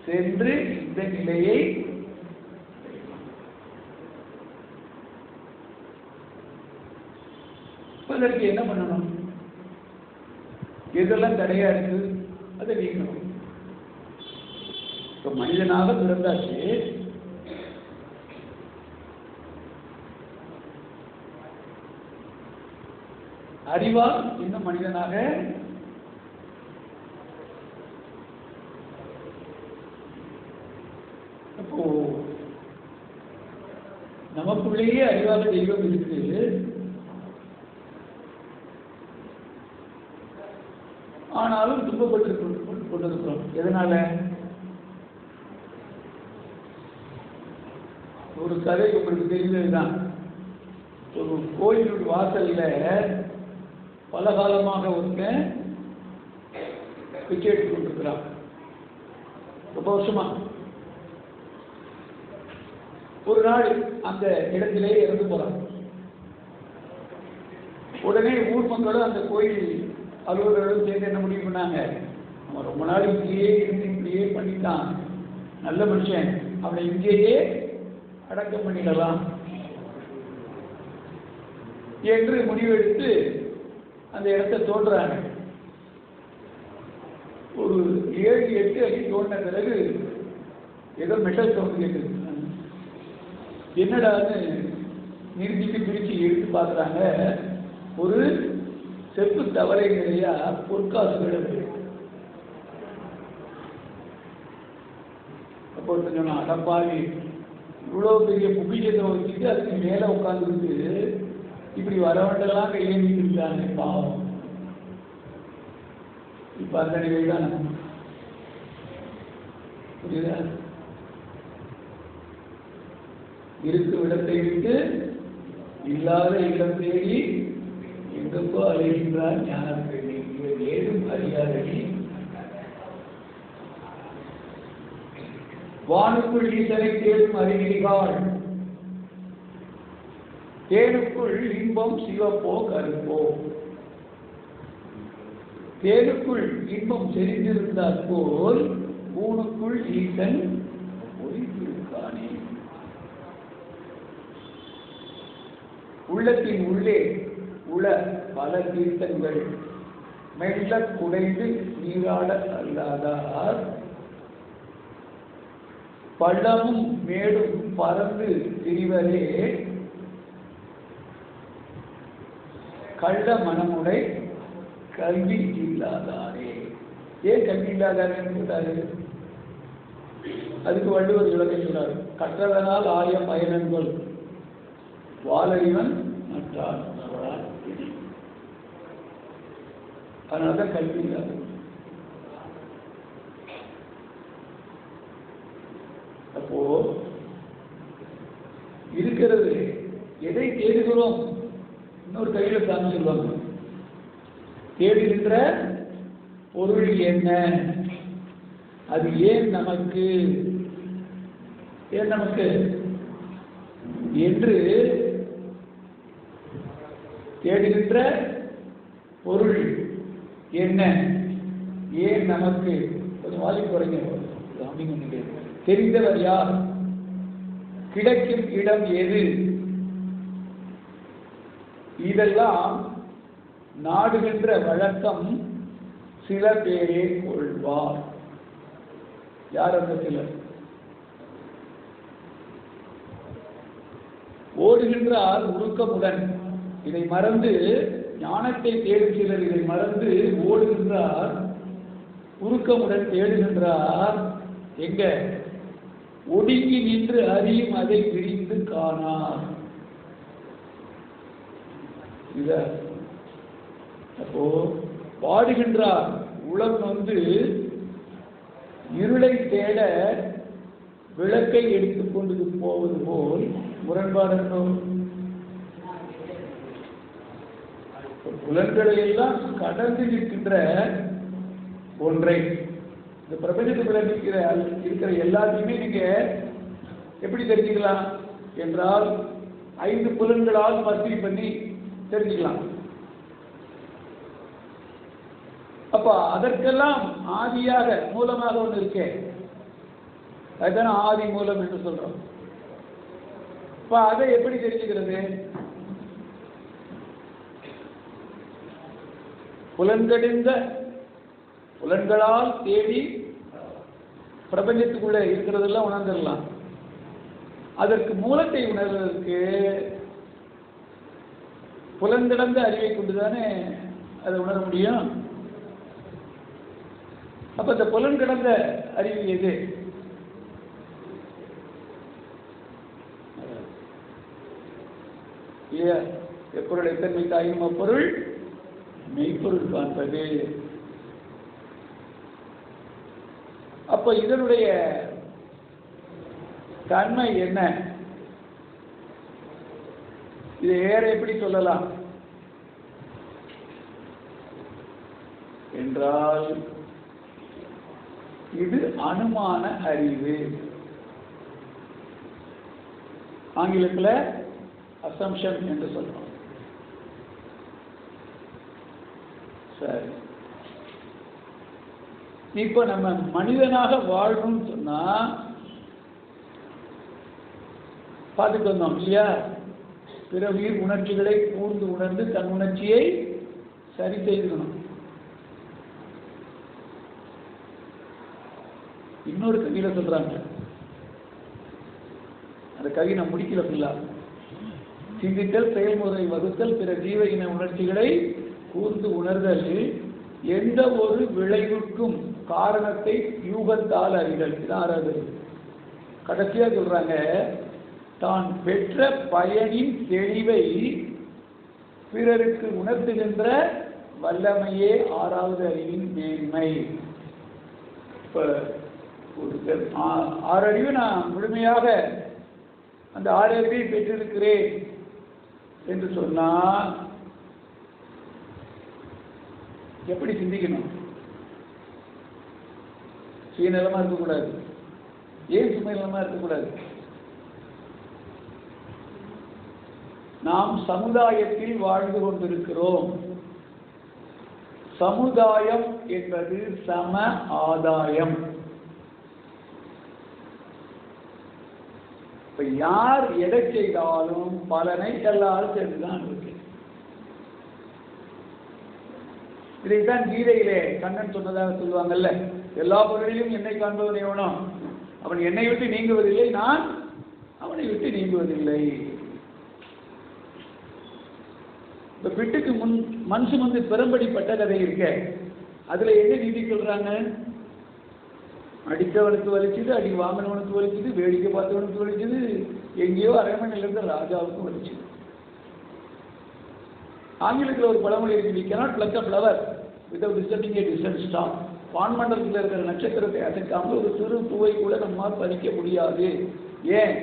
சென்று இந்த நிலையை அதற்கு என்ன பண்ணணும்? எதெல்லாம் தடையா இருக்கு அதை நீக்கணும். இப்ப மனிதனாக பிறந்தாச்சு, அறிவால் இன்னும் மனிதனாக அப்போ நமக்குள்ளேயே அறிவாக தெய்வம் இருக்கு. ஆனாலும் துன்பப்பட்டு கொண்டிருக்கிறோம். எதனால? ஒரு கதை உங்களுக்கு தெரிந்ததுதான். ஒரு கோயிலுடைய வாசல்ல பல காலமாக ஒருத்தன் பிச்சை எடுத்துக் கொண்டிருக்கிறான். ரொம்ப வருஷமா. ஒரு நாள் அந்த இடத்திலே இறந்து போறான். உடனே ஊர் மக்களும் அந்த கோயில் அலுவலர்களும் சேர்ந்து என்ன முடிவு பண்ணாங்க? அவன் ரொம்ப நாள் இங்கேயே இருந்து இப்படியே பண்ணிட்டான், நல்ல மனுஷன், அவனை இங்கேயே அடக்கம் பண்ணிடலாம். என்று முடிவெடுத்து அந்த இடத்தை தோன்றாங்க. ஒரு 7-8 அடி தோன்ற பிறகு ஏதோ மெட்டல் சவுண்ட் கேட்குது. என்னடான்னு நிறுத்திட்டு பிரித்து எடுத்து பார்க்குறாங்க. ஒரு செப்பு தவறை நிறையா பொற்காசுகள் இருக்கு. அப்போ சொன்னா, அடப்பாவி, இவ்வளோ பெரிய பொக்கிஷத்தை வச்சுட்டு அதுக்கு மேலே உட்காந்துருக்கு, இப்படி வரவண்டெல்லாம் கையேந்திட்டு இருக்காங்க பாவம். இப்போ அந்த நிலை தான் புரியுதா? இருக்கும் இடத்தை விட்டு இல்லாத இடம் தேடி எங்கப்போ அழைகின்றார் ஞானப்பெண்ணி. இவர் ஏதும் அறியாதடி வானுக்குள் ஈசனை தேடும் அறிவிலிகாள். தேனுக்குள் இன்பம் சிவப்போ கருப்போ. தேனுக்குள் இன்பம் செறிந்திருந்தால் போல் ஊனுக்குள் ஈசன் ஒளிந்திருக்கானே. உள்ளத்தின் உள்ளே உள பல தீர்த்தங்கள் மெல்ல குடைந்து நீராட அல்லாதார் பள்ளமும் மேடும் பறந்து திரிவரே கள்ள மனமுடை கல்வி இல்லாதாரே. ஏன் கல்வி இல்லாதாரேன்னு சொல்றாரு? அதுக்கு வள்ளுவர் விளக்கம் சொல்றாரு. கற்றதனால் ஆய பயனன்கள் வாழறிவன் நட்டான். அதனால்தான் கல்வி இல்லாத. அப்போ இருக்கிறது எதை தேடுகிறோம்? இன்னொரு கையில சாமி சொல்லுவாங்க, தேடுகின்ற பொருள் என்ன, அது ஏன் நமக்கு என்று தேடுகின்ற பொருள் என்ன, ஏன் நமக்கு. கொஞ்சம் வாலி குறைங்க. தெரிந்தவர் யார், கிடைக்கும் இடம் எது, இதெல்லாம் நாடுகின்ற வழக்கம் சில பேரே கொள்வார். யார் அந்த சிலர்? ஓடுகின்றார் உருக்கமுடன். இதை மறந்து ஞானத்தை தேடும் சிலர் இதை மறந்து ஓடுகின்றார் உருக்கமுடன் தேடுகின்றார். எங்க? ஒடுங்கி நின்று அறியும் அதை பிரிந்து காணார். அப்போ பாடுகின்றார் உலகம் வந்து இருளை தேட விளக்கை எடுத்துக்கொண்டு போவது போல் முரண்பாடற்றோம். புலன்களை எல்லாம் கடந்து நிற்கின்ற ஒன்றை இந்த பிரபஞ்சத்துக்குள்ள இருக்கிற எல்லாத்தையுமே நீங்க எப்படி தெரிஞ்சுக்கலாம் என்றால் 5 புலன்களால் மஸ்தி பண்ணி தெரிஞ்சுக்கலாம். அப்ப அதற்கெல்லாம் ஆதியாக மூலமாக ஒன்று இருக்கே, அதுதானே ஆதி மூலம் என்று சொல்றோம். இப்ப அதை எப்படி தெரிஞ்சுக்கிறது? புலன்களால் தேடி பிரபஞ்சத்துக்குள்ள இருக்கிறதெல்லாம் உணர்ந்துடலாம். அதற்கு மூலத்தை உணர்வதற்கு புலன்கடந்த அறிவை கொண்டுதானே அதை உணர முடியும். அப்ப இந்த புலன்கடந்த அறிவு எது? எப்பொருள் எத்தன்மை தாயும் அப்பொருள் மெய்ப்பொருள் காண்பது. அப்ப இதனுடைய தன்மை என்ன? இதை வேற எப்படி சொல்லலாம் என்றால், இது அனுமான அறிவு. ஆங்கிலத்தில் அசம்ஷன் என்று சொல்றோம். சரி, இப்ப நம்ம மனிதனாக வாழணும்னு சொன்னா பார்த்துட்டு வந்தோம் இல்லையா? பிற உயிர் உணர்ச்சிகளை கூர்ந்து உணர்ந்து தன் உணர்ச்சியை சரி செய்துக்கணும். இன்னொரு கவியில சொல்றாங்க, அந்த கவி நான் முடிக்கல ஃபுல்லா. சிந்தித்தல், செயல்முறை வகுத்தல், பிற ஜீவ இன உணர்ச்சிகளை கூர்ந்து உணர்தல், எந்த ஒரு விளைவுக்கும் காரணத்தை யூகத்தால் அறிதல். இதான் ஆறாவது. கடைசியா சொல்றாங்க, தான் பெற்ற பயனின் தெளிவை பிறருக்கு உணர்த்துகின்ற வல்லமையே ஆறாவது அறிவின் மேன்மை. இப்ப ஒரு 6 அறிவு நான் முழுமையாக அந்த 6 அறிவை பெற்றிருக்கிறேன் என்று சொன்னா எப்படி சிந்திக்கணும்? சுயநலமா இருக்கக்கூடாது. ஏன் சுயநலமா இருக்கக்கூடாது? நாம் சமுதாயத்தில் வாழ்ந்து கொண்டிருக்கிறோம். சமுதாயம் என்பது சம ஆதாயம். இப்ப யார் எதை செய்தாலும் பலனை எல்லாரும் சேர்ந்துதான் இருக்கு. இதைத்தான் கீதையிலே கண்ணன் சொன்னதாக சொல்லுவாங்கல்ல, எல்லா பொருளிலும் என்னை காண்பவன் எவனோ அவன் என்னை விட்டு நீங்குவதில்லை, நான் அவனை விட்டு நீங்குவதில்லை. இந்த பிட்டுக்கு மனுஷன் வந்து பெரும்படிப்பட்ட கதை இருக்க, அதுல என்ன நீதி சொல்றாங்க? அடித்தவனுக்கு வலிச்சுது, அடி வாங்கினவனுக்கு வலிச்சுது, வேடிக்கை பார்த்தவனுக்கு வலிச்சுது, எங்கேயோ அரண்மனையில் இருந்த ராஜாவுக்கும் வலிச்சுது. ஆங்கிலத்தில் ஒரு பழமொழி இருக்கு, we cannot pluck a flower without disturbing a distant star. வான்மண்டலத்தில் இருக்கிற நட்சத்திரத்தை அசைக்காமல் ஒரு சிறு பூவை கூட நம்மால் பறிக்க முடியாது. ஏன்?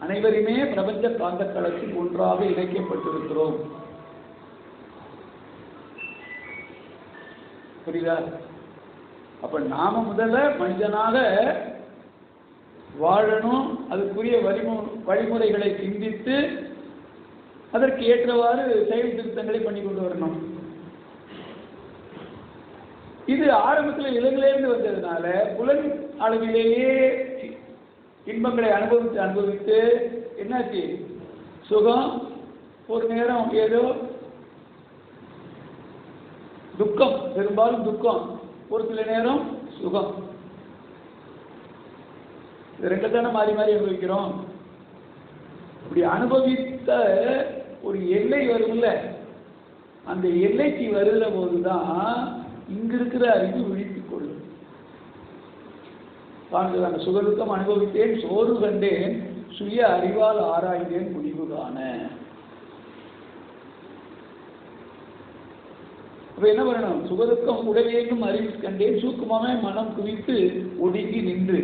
அனைவருமே பிரபஞ்ச காந்த களத்தில் ஒன்றாக இணைக்கப்பட்டிருக்கிறோம். புரியுதா? அப்ப நாம முதல்ல மனிதனாக வாழணும். அதுக்குரிய வழிமுறைகளை சிந்தித்து அதற்கு ஏற்றவாறு செயல் திருத்தங்களை பண்ணி கொண்டு வரணும். இது ஆரம்பத்தில் இளங்கிலேருந்து வந்ததுனால புலன் அளவிலேயே இன்பங்களை அனுபவித்து என்னாச்சு? சுகம், ஒரு நேரம் ஏதோ துக்கம், பெரும்பாலும் துக்கம், ஒரு சில நேரம் சுகம். இது ரெண்டு தானே மாறி மாறி அனுபவிக்கிறோம். அப்படி அனுபவித்த ஒரு எல்லை வரும்ல, அந்த எல்லைக்கு வருகிற போதுதான் இங்க இருக்கிற அறிவு விழித்துக் கொள்ளும். அந்த சுகதுக்கம் அனுபவித்தேன், சோறு கண்டேன், சுய அறிவால் ஆராய்ந்தேன், முடிவு காண. அப்ப என்ன பண்ணணும்? சுகதுக்கம் உடலேயும் அறிவு கண்டேன், சூக்குமாமே மனம் குவித்து ஒடுங்கி நின்று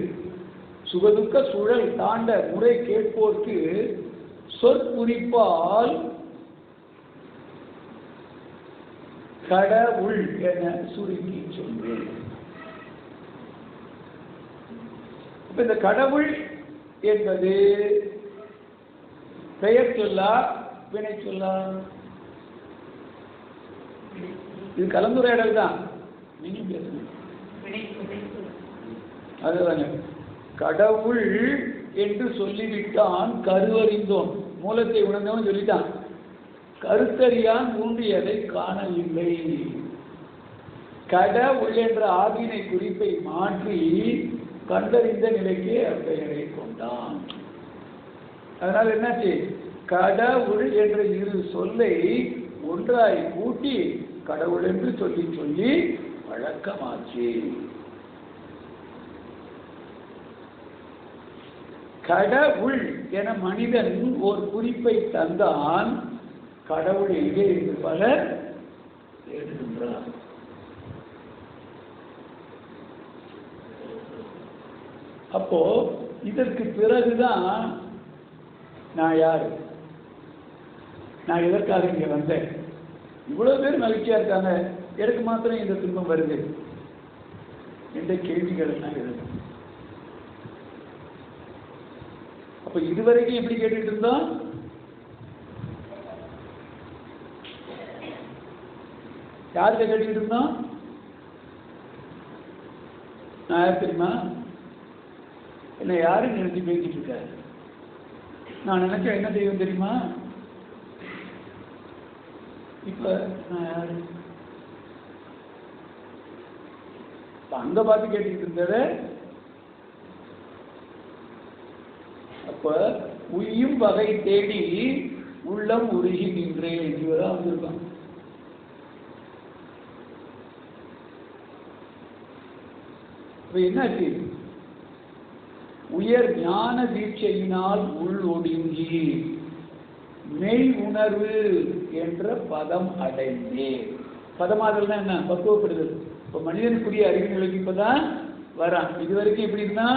சுகதுக்க சுழல் தாண்ட முறை கேட்போர்க்கு சொற்குறிப்பால் கடவுள் என சுருக்கி சொல்வேன். இப்ப இந்த கடவுள் என்பது பெயர் சொல்லா வினை சொல்லா? இது கலந்துரையாடல் தான். நீங்களும் பேசுங்க. அதுதாங்க கடவுள் என்று சொல்லிவிட்டான், கருவறிந்தோன், மூலத்தை உணர்ந்தவன் சொல்லிட்டான். கருத்தறியான் ஊன்றியதை காணவில்லை. கடவுள் என்ற ஆதினை குறிப்பை மாற்றி கண்டறிந்த நிலைக்கு அப்பெயரை கொண்டான். அதனால் என்னாச்சு? கடவுள் என்ற இரு சொல்லை ஒன்றாய் கூட்டி கடவுள் என்று சொல்லி சொல்லி வழக்கமாச்சு. கடவுள் என மனிதன் ஒரு குறிப்பை தந்தான். கடவுள் எங்கே என்று பலர் எழுதுகின்றார். அப்போ இதற்கு பிறகுதான் நான் யாரு, நான் எதற்காக இங்க வந்தேன், இவ்வளவு பேர் மகிழ்ச்சியா இருக்காங்க, எனக்கு மாத்திரம் இந்த துன்பம் வருது என்ற கேள்விகள் எல்லாம் எழுது. அப்ப இதுவரைக்கும் எப்படி கேட்டுட்டு இருந்தோம்? யாருக்கு கேட்டுக்கிட்டு இருந்தோம்? நான் யார் தெரியுமா? என்ன யாரும் நினைச்சு பேசிட்டு இருக்காரு. நான் நினைச்ச என்ன செய்வேன் தெரியுமா? இப்ப நான் யாரு அங்க பார்த்து கேட்டுக்கிட்டு இருந்தது. அப்ப உய்யும் வகை தேடி உள்ளம் உருகி நின்றேன் இதுதான் வந்திருக்கான். இப்ப என்னாச்சு? உயர் ஞான தீட்சையினால் உள் ஒடுங்கி மெய் உணர்வு என்ற பதம் அடைந்தேன். பதமாதல்னா என்ன? பக்குவப்படுதல். இப்போ மனிதனுக்குரிய அறிவு நிலைக்கு இப்பதான் வரான். இது வரைக்கும் எப்படி இருந்தா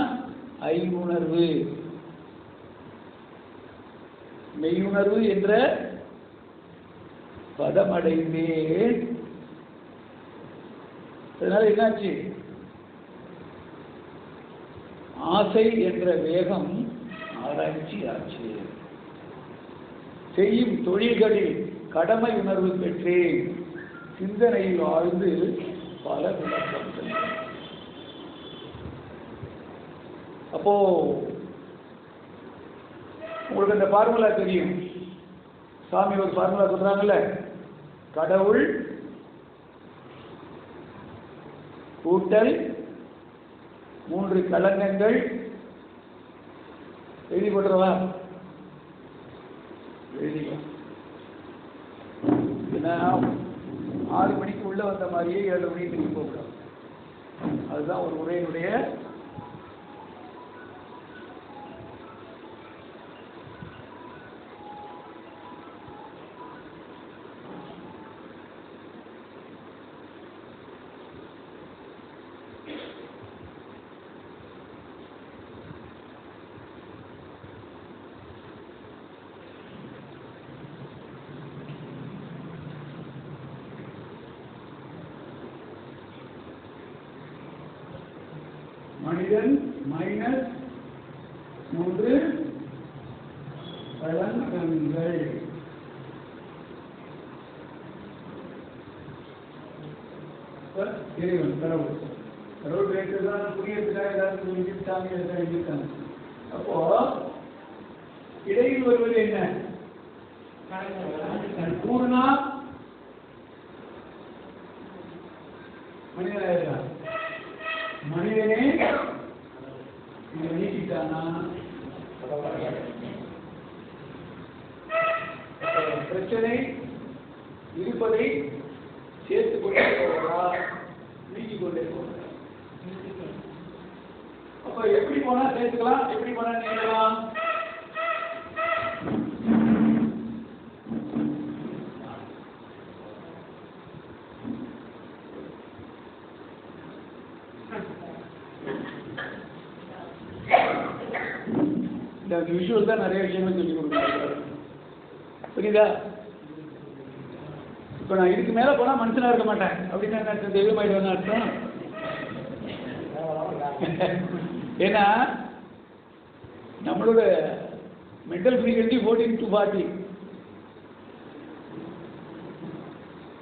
ஐயுணர்வு மெய்யுணர்வு என்ற பதம் அடைந்தேன். அதனால என்னாச்சு? ஆசை என்ற வேகம் ஆராய்ச்சி ஆச்சு. செய்யும் தொழில்களில் கடமை உணர்வு பெற்றேன். சிந்தனையில் ஆழ்ந்து பல விளக்கங்கள். அப்போ உங்களுக்கு அந்த ஃபார்முலா தெரியும். சாமி ஒரு ஃபார்முலா சொல்றாங்கல்ல, கடவுள் கூட்டல் 3 களங்கங்கள். எழுதி போட்டுறவா? எழுதிக்கலாம். ஏன்னா 6 மணிக்கு உள்ள வந்த மாதிரியே 7 மணிக்கு திரும்பி போகலாம். அதுதான் ஒரு உரையினுடைய மனிதன் மைனஸ் 3 களங்கங்கள். இறைவன் கடவுள். கடவுள் பேசுறதுதான் புரியறதுக்காக ஏதாவது சொல்லிட்டாங்க, எழுதிட்டாங்க. அப்போ இடையில் வருவது என்ன? பூர்ணா மனிதனாக மனிதனே நீக்கிட்டானா? பிரச்சனை இருப்பதை சேர்த்துக் கொண்டே போகிறா, நீக்கிக் கொண்டே போகிறா. அப்ப எப்படி போனா சேர்த்துக்கலாம், எப்படி போனா நீக்கலாம்? விஷுவல் தான் நிறைய விஷயங்கள் சொல்லி கொடுக்குறாங்க. புரியுதா? இப்ப நான் இதுக்கு மேல போனா மனுஷனா இருக்க மாட்டேன் அப்படின்னு என்ன அர்த்தம்? தெய்வமாயிடுவேன்னு அர்த்தம். ஏன்னா நம்மளோட மென்டல் ஃப்ரீக்வன்சி 14 to 40.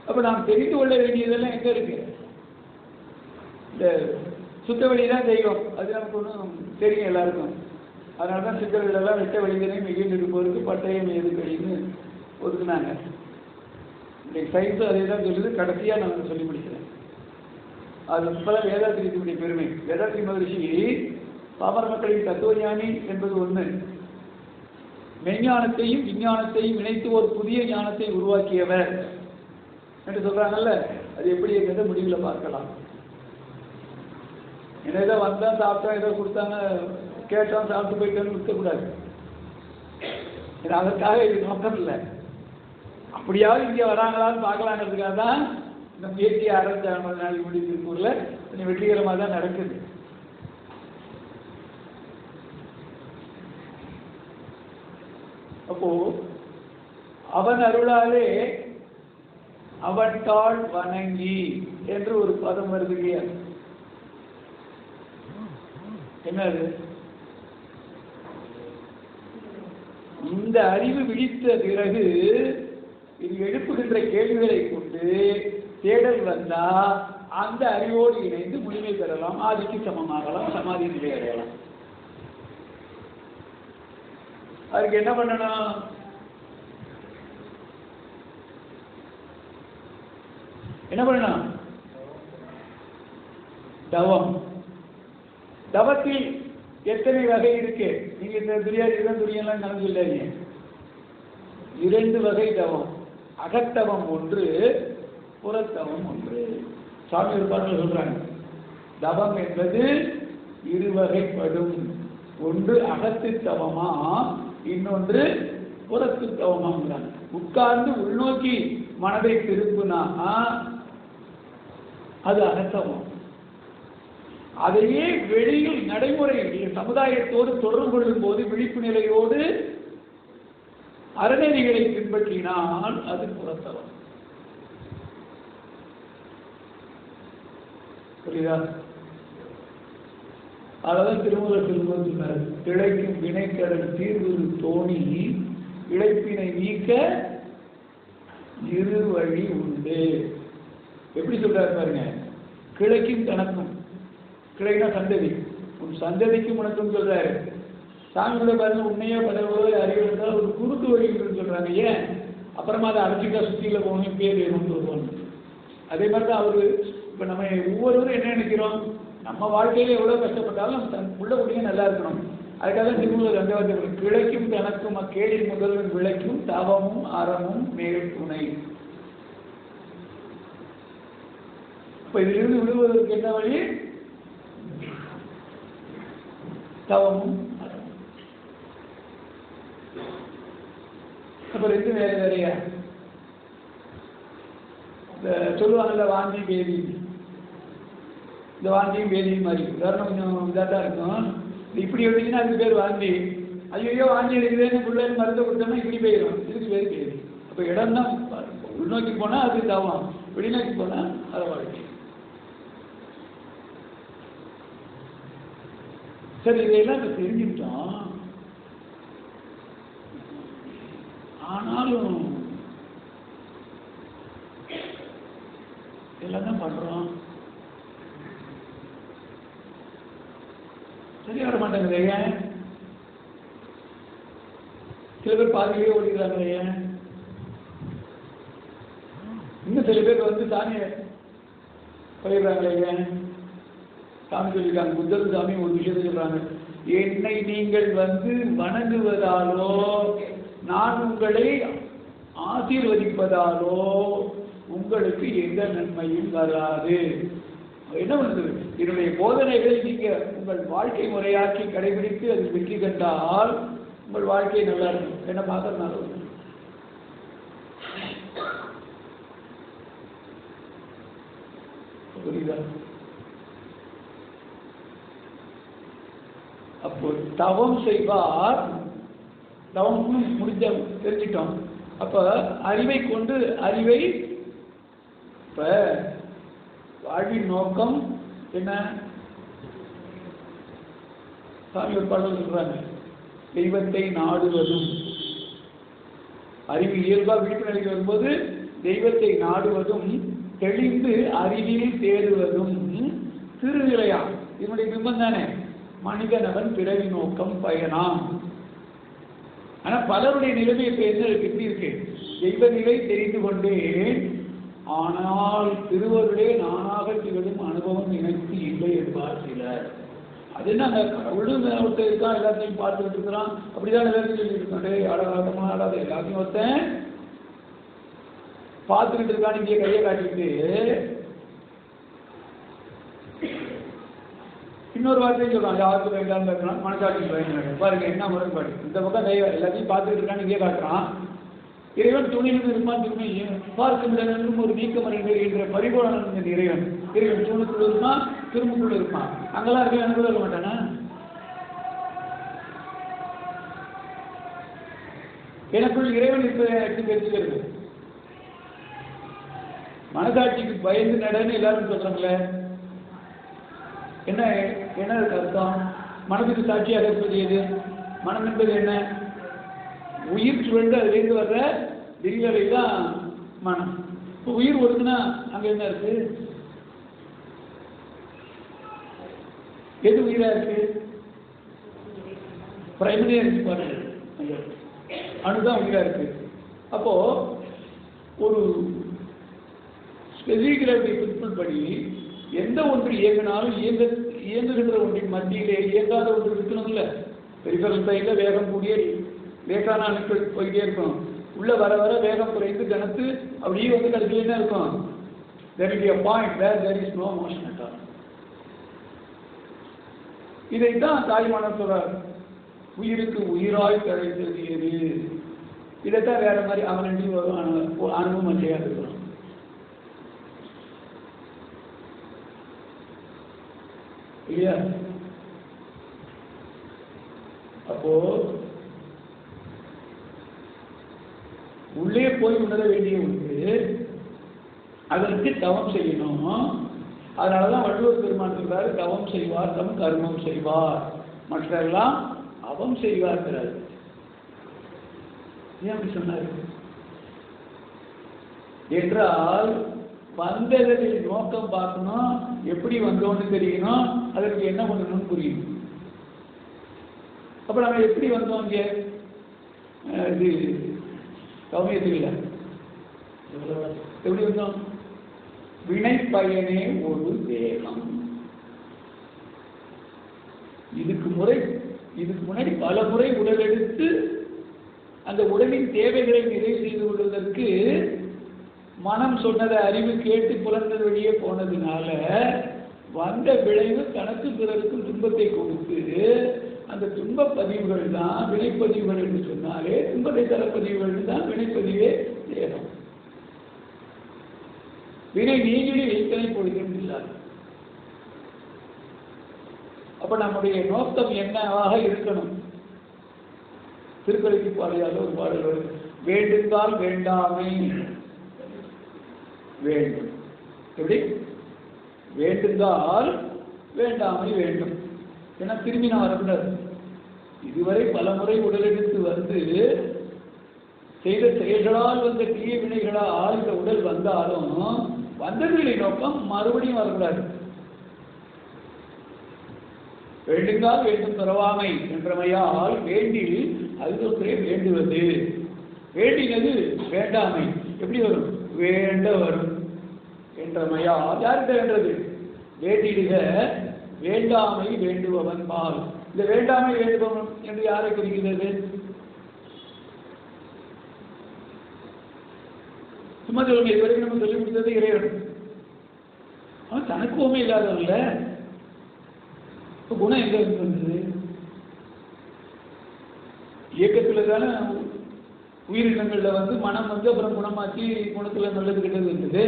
அப்ப நாம் தெரிந்து கொள்ள வேண்டியதெல்லாம் எங்க இருக்கு? இந்த சுத்த வழிதான் தெய்வம். அது நமக்கு ஒன்றும் தெரியும் எல்லாருக்கும். அதனால தான் சித்தர்கள் எல்லாம் வெட்ட வழிதனை மிகில் இருப்பவருக்கு பட்டயம் ஏது கழின்னு ஒதுக்குனாங்க. இன்னைக்கு சயின்ஸும் அதே தான் சொல்லுது. கடைசியாக நான் சொல்லி முடிக்கிறேன். அது இப்போதான் வேதாத்திரியினுடைய பெருமை. வேதாத்திரி மகரிஷி பாமர மக்களின் தத்துவஞானி என்பது ஒன்று, மெய்ஞானத்தையும் விஞ்ஞானத்தையும் இணைத்து ஒரு புதிய ஞானத்தை உருவாக்கியவர் என்று சொல்றாங்கல்ல. அது எப்படி இருக்கிறத முடிவில் பார்க்கலாம். என்ன ஏதோ வந்தா சாப்பிட்டா ஏதோ கொடுத்தாங்க கேட்டோம் சாப்பிட்டு போயிட்டோன்னு விற்கக்கூடாது. அதற்காக இது நோக்கம் இல்லை. அப்படியாவது இங்கே வராங்களான்னு பார்க்கலாங்கிறதுக்காக தான் இந்த முயற்சியை ஆரம்பித்த 50 நாள் முடி திருப்பூரில் கொஞ்சம் வெற்றிகரமாக தான் நடக்குது. அப்போ அவன் அருளாலே அவட்டாள் வணங்கி என்று ஒரு பதம் வருது இல்லையா? என்னது? இந்த அறிவு விழித்த பிறகு இது எழுப்புகின்ற கேள்விகளை கொண்டு தேடல் வந்தா அந்த அறிவோடு இணைந்து முழுமை பெறலாம், ஆதிக்கு சமமாகலாம், சமாதி நிலை அடையலாம். அதுக்கு என்ன பண்ணணும்? என்ன பண்ணணும்? தவம். தவத்தில் எத்தனை வகை இருக்கு? நீங்க இந்த துரியெல்லாம் நடந்து இல்லைங்க. 2 வகை தவம். அகத்தவம் ஒன்று, புறத்தவம் ஒன்று. சாமி ஒரு பாடல் சொல்றாங்க, தவம் என்பது 2 வகைப்படும். ஒன்று அகத்து தவமா, இன்னொன்று புறத்து தவமாங்கிறாங்க. உட்கார்ந்து உள்நோக்கி மனதை திருப்புனா அது அகத்தவம். அதையே வெளியில் நடைமுறை சமுதாயத்தோடு தொடர்பு கொள்ளும் போது விழிப்பு நிலையோடு அறநெறிகளை பின்பற்றினால் அது புறத்தவம். புரியுதா? அதான் திருமூலர் சொன்னார், திளைக்கும் வினைக்கடல் தீர்வு தோணி இழைப்பினை நீக்க 2 வழி உண்டு. எப்படி சொல்றாரு பாருங்க, கிளைக்கும் தனக்கும். கிளைனா சந்ததி, உன் சந்ததிக்கும் உனக்கும் சொல்றாரு. சாமியோட பாருங்க, உண்மையோ பதவோ அறிவு இருந்தால் ஒரு குறுக்கு வழி சொல்றாங்க. ஏன்? அப்புறமா அதை அழைச்சிட்டா சுத்தியில போகணும், பேர் வேணும்னு சொல்லுவாங்க. அதே மாதிரி தான் அவரு. இப்ப நம்ம ஒவ்வொருவரும் என்ன நினைக்கிறோம், நம்ம வாழ்க்கையில எவ்வளவு கஷ்டப்பட்டாலும் தன் உள்ள குடியே நல்லா இருக்கணும். அதுக்காக திருமூலர் 2 வார்த்தை, கிளைக்கும் தனக்கும் அக்கேளில் முதல்வன் விளைக்கும் தவமும் அறமும் மேல் துணை. இப்ப இதிலிருந்து விடுவதற்கு என்ன வழி? தவமும் அறமும். அப்ப 2 வேற வேறையா? இந்த சொல்லுவாங்கல்ல வாந்தி பேதி, இந்த வாந்தியும் பேதியும் மாதிரி உதாரணம் கொஞ்சம் இதாக தான் இருக்கும். இப்படி எடுத்தீங்கன்னா அதுக்கு பேர் வாந்தி. ஐயோ வாந்தி இருக்குதுன்னு பிள்ளைன்னு மருந்து கொடுத்தோம்னா இப்படி போயிடும், இதுக்கு பேர் பேதி. அப்போ இடம் தான் உள்நோக்கி போனால் அது தவம், வெளிநோக்கி போனால் அதை வாழ்க்கை. சரி, இதையெல்லாம் இப்போ தெரிஞ்சுக்கிட்டோம். ஆனாலும் எல்லாம் தான் பண்றோம், சரி வர மாட்டேங்குது. ஏன்? சில பேர் பாதியிலேயே ஓடிக்கிறாங்க. ஏன்? இன்னும் சில பேர் வந்து சாமியை பயிர்றாங்களே. ஏன்? சாமி சொல்லியிருக்காங்க, புத்தர் சாமி ஒரு விஷயத்தை சொல்றாங்க, என்னை நீங்கள் வந்து வணங்குவதாலோ நான் உங்களை ஆசீர்வதிப்பதாலோ உங்களுக்கு எந்த நன்மையும் வராது. என்ன பண்ணுறது? என்னுடைய போதனைகளை நீங்க உங்கள் வாழ்க்கை முறையாக்கி கடைபிடித்து அது வெற்றி கண்டால் உங்கள் வாழ்க்கை நல்லா இருக்கும். என்ன பார்க்கறதுனால புரியுதா? அப்போ தவம் செய்வார், தவம் முடிஞ்ச தெரிஞ்சிட்டோம். அப்ப அறிவை கொண்டு அறிவை, இப்ப வாழ்வின் நோக்கம் என்ன? சாமி ஒரு பாடல் சொல்றாங்க, தெய்வத்தை நாடுவதும். அறிவு இயல்பா விழிப்புணர்வு வரும்போது தெய்வத்தை நாடுவதும் தெளிந்து அறிவில் தேடுவதும் திருநிலையா. இதனுடைய பிம்பம் தானே மனிதனவன் பிறவி நோக்கம் பயணம். ஆனா பலருடைய நிலைமை இப்ப என்ன இருக்கு? எப்படி இருக்கு? தெய்வ நிலை தெரிந்து கொண்டேன், ஆனால் திருவருளே நானாக திகழும் அனுபவம் எனக்கு இல்லை என்பார் சிலர். அது என்ன, ஒருத்தர் இருக்கான், எல்லாத்தையும் பார்த்துக்கிட்டு இருக்கிறான், அப்படிதான் எல்லாத்தையும் சொல்லிட்டு இருக்கான், ஆடாதமா ஆடாத எல்லாத்தையும் ஒருத்தன் பார்த்துக்கிட்டு இருக்கான்னு இங்கே கையை காட்டிட்டு இன்னொரு வார்த்தையும் சொல்றான், யாருக்கு வேண்டாம் இருக்கிறான், மனசாட்சிக்கு பயன். பாருங்க என்ன முரண்பாடு. இந்த பக்கம் தெய்வம் எல்லாத்தையும் பார்த்துக்கிட்டு இருக்கான்னு இங்கே காட்டுறான், இறைவன் துணியிலிருந்து இருப்பான், துணி பார்க்க முடியாத ஒரு நீக்கமறை என்ற பரிபூரணம் இறைவன். இறைவன் தூணுக்குள்ள இருப்பான், திரும்புக்குள்ள இருப்பான். அங்கெல்லாம் இருக்க எனக்கு இருக்க மாட்டானா? எனக்குள் இறைவன் எடுத்து தெரிஞ்சுக்கிறது. மனசாட்சிக்கு பயந்து நடன்னு எல்லாரும் சொல்றாங்களே, என்ன என்ன அர்த்தம்? மனதுக்கு சாட்சியாக இருப்பது எது? மனம் என்பது என்ன? உயிர் சுழன்று அதுலேருந்து வர்ற விரிவலை தான் மனம். இப்போ உயிர் ஒடுக்குனா அங்க என்ன இருக்கு? எது உயிரா இருக்கு? பிரைமரியா இருக்கு பாருங்க, அணுதான் உயிரா இருக்கு. அப்போ ஒரு ஸ்பெசிபிக் கிராவிட்டி பிரின்சிபல் படி எந்த ஒன்று இயங்கினாலும் இயங்குகின்ற ஒன்றின் மத்தியிலே இயங்காத ஒன்று இருக்கணும்ல. பெரிஃபரல் சைடில் வேகம் கூடிய லேசான அணுக்கள் போயிட்டே இருக்கும். உள்ள வர வர வேகம் குறைந்து கனத்து அப்படியே வந்து கடைசியில் என்ன இருக்கும்? there will be a point where there is no motion at all. இதைத்தான் தாய்மானவர் சொல்றார், உயிருக்கு உயிராய் தழைத்தது எது. இதைத்தான் வேற மாதிரி அவனன்றி அனுபவம் இல்லையா இருக்கிறோம் இல்லையா? அப்போ உள்ளே போய் உணர வேண்டிய ஒன்று, அதற்கு தவம் செய்யணும். அதனாலதான் வள்ளுவர் பெருமான் சொல்றாரு, தவம் செய்வார் தம் கர்மம் செய்வார், மற்றெல்லாம் அவம் செய்வார்கள். ஏன் அப்படி சொன்னாரு என்றால், வந்ததில் நோக்கம் பார்க்கணும், எப்படி வந்தோன்னு தெரியணும், அதற்கு என்ன பண்ணணும்னு புரியும். அப்ப நம்ம எப்படி வந்தோம்? இங்க இது கவனியத்தில் எப்படி வந்தோம்? வினை பயனே ஒரு தேகம். இதுக்கு முன்னாடி பல முறை உடல் எடுத்து அந்த உடலின் தேவைகளை நிறைவு செய்து கொள்வதற்கு மனம் சொன்னதை அறிவு கேட்டு புலன்கள் வழியே போனதுனால வந்த விளைவு தனக்கு பிறருக்கும் துன்பத்தை கொடுத்து, அந்த துன்ப பதிவுகள் தான் வினைப்பதிவுகள் என்று சொன்னாலே, துன்பத்தை தரப்பதிவுகள் தான் வினைப்பதிவே தேகம். வினை நீங்கிடி வைத்தனை பொழுதும். அப்ப நம்முடைய நோக்கம் என்னவாக இருக்கணும்? திருக்கடைக்கு பாடியாத ஒரு பாடல் வருது, வேண்டுந்தால் வேண்டாமை வேண்டும். எப்படி? வேண்டுந்தால் வேண்டாமை வேண்டும். ஏன்னா திரும்பி நான் வரக்கூடாது. இதுவரை பல முறை உடலெடுத்து வந்து செய்த செயல்களால் வந்த தீய வினைகளால் இந்த உடல் வந்தாலும் வந்ததில்லை நோக்கம் மறுபடியும் வரக்கூடாது. வேண்டுங்கால் வேண்டும் பெறவாமை என்றமையால் வேண்டில் அதுக்கே வேண்டுவது. வேண்டினது வேண்டாமை எப்படி வரும்? வேண்ட வரும் என்றமையால். யார்கிட்ட வேண்டது? வேண்டிடுக வேண்டாமை வேண்டுபவன் பால். இந்த வேண்டாமை வேண்டுபவன் என்று யாரை குறிக்கிறது? சும்மா சொல்லுங்க, இதுவரைக்கும் நம்ம சொல்லி கொடுத்தது இறைவன். அவன் தனக்குவமே இல்லாதவன்ல. குணம் எங்க இருந்தது? இயக்கத்துல தானே உயிரினங்கள்ல வந்து மனம் வந்து அப்புறம் குணமாக்கி குணத்துல நல்லது கிட்டது இருந்தது.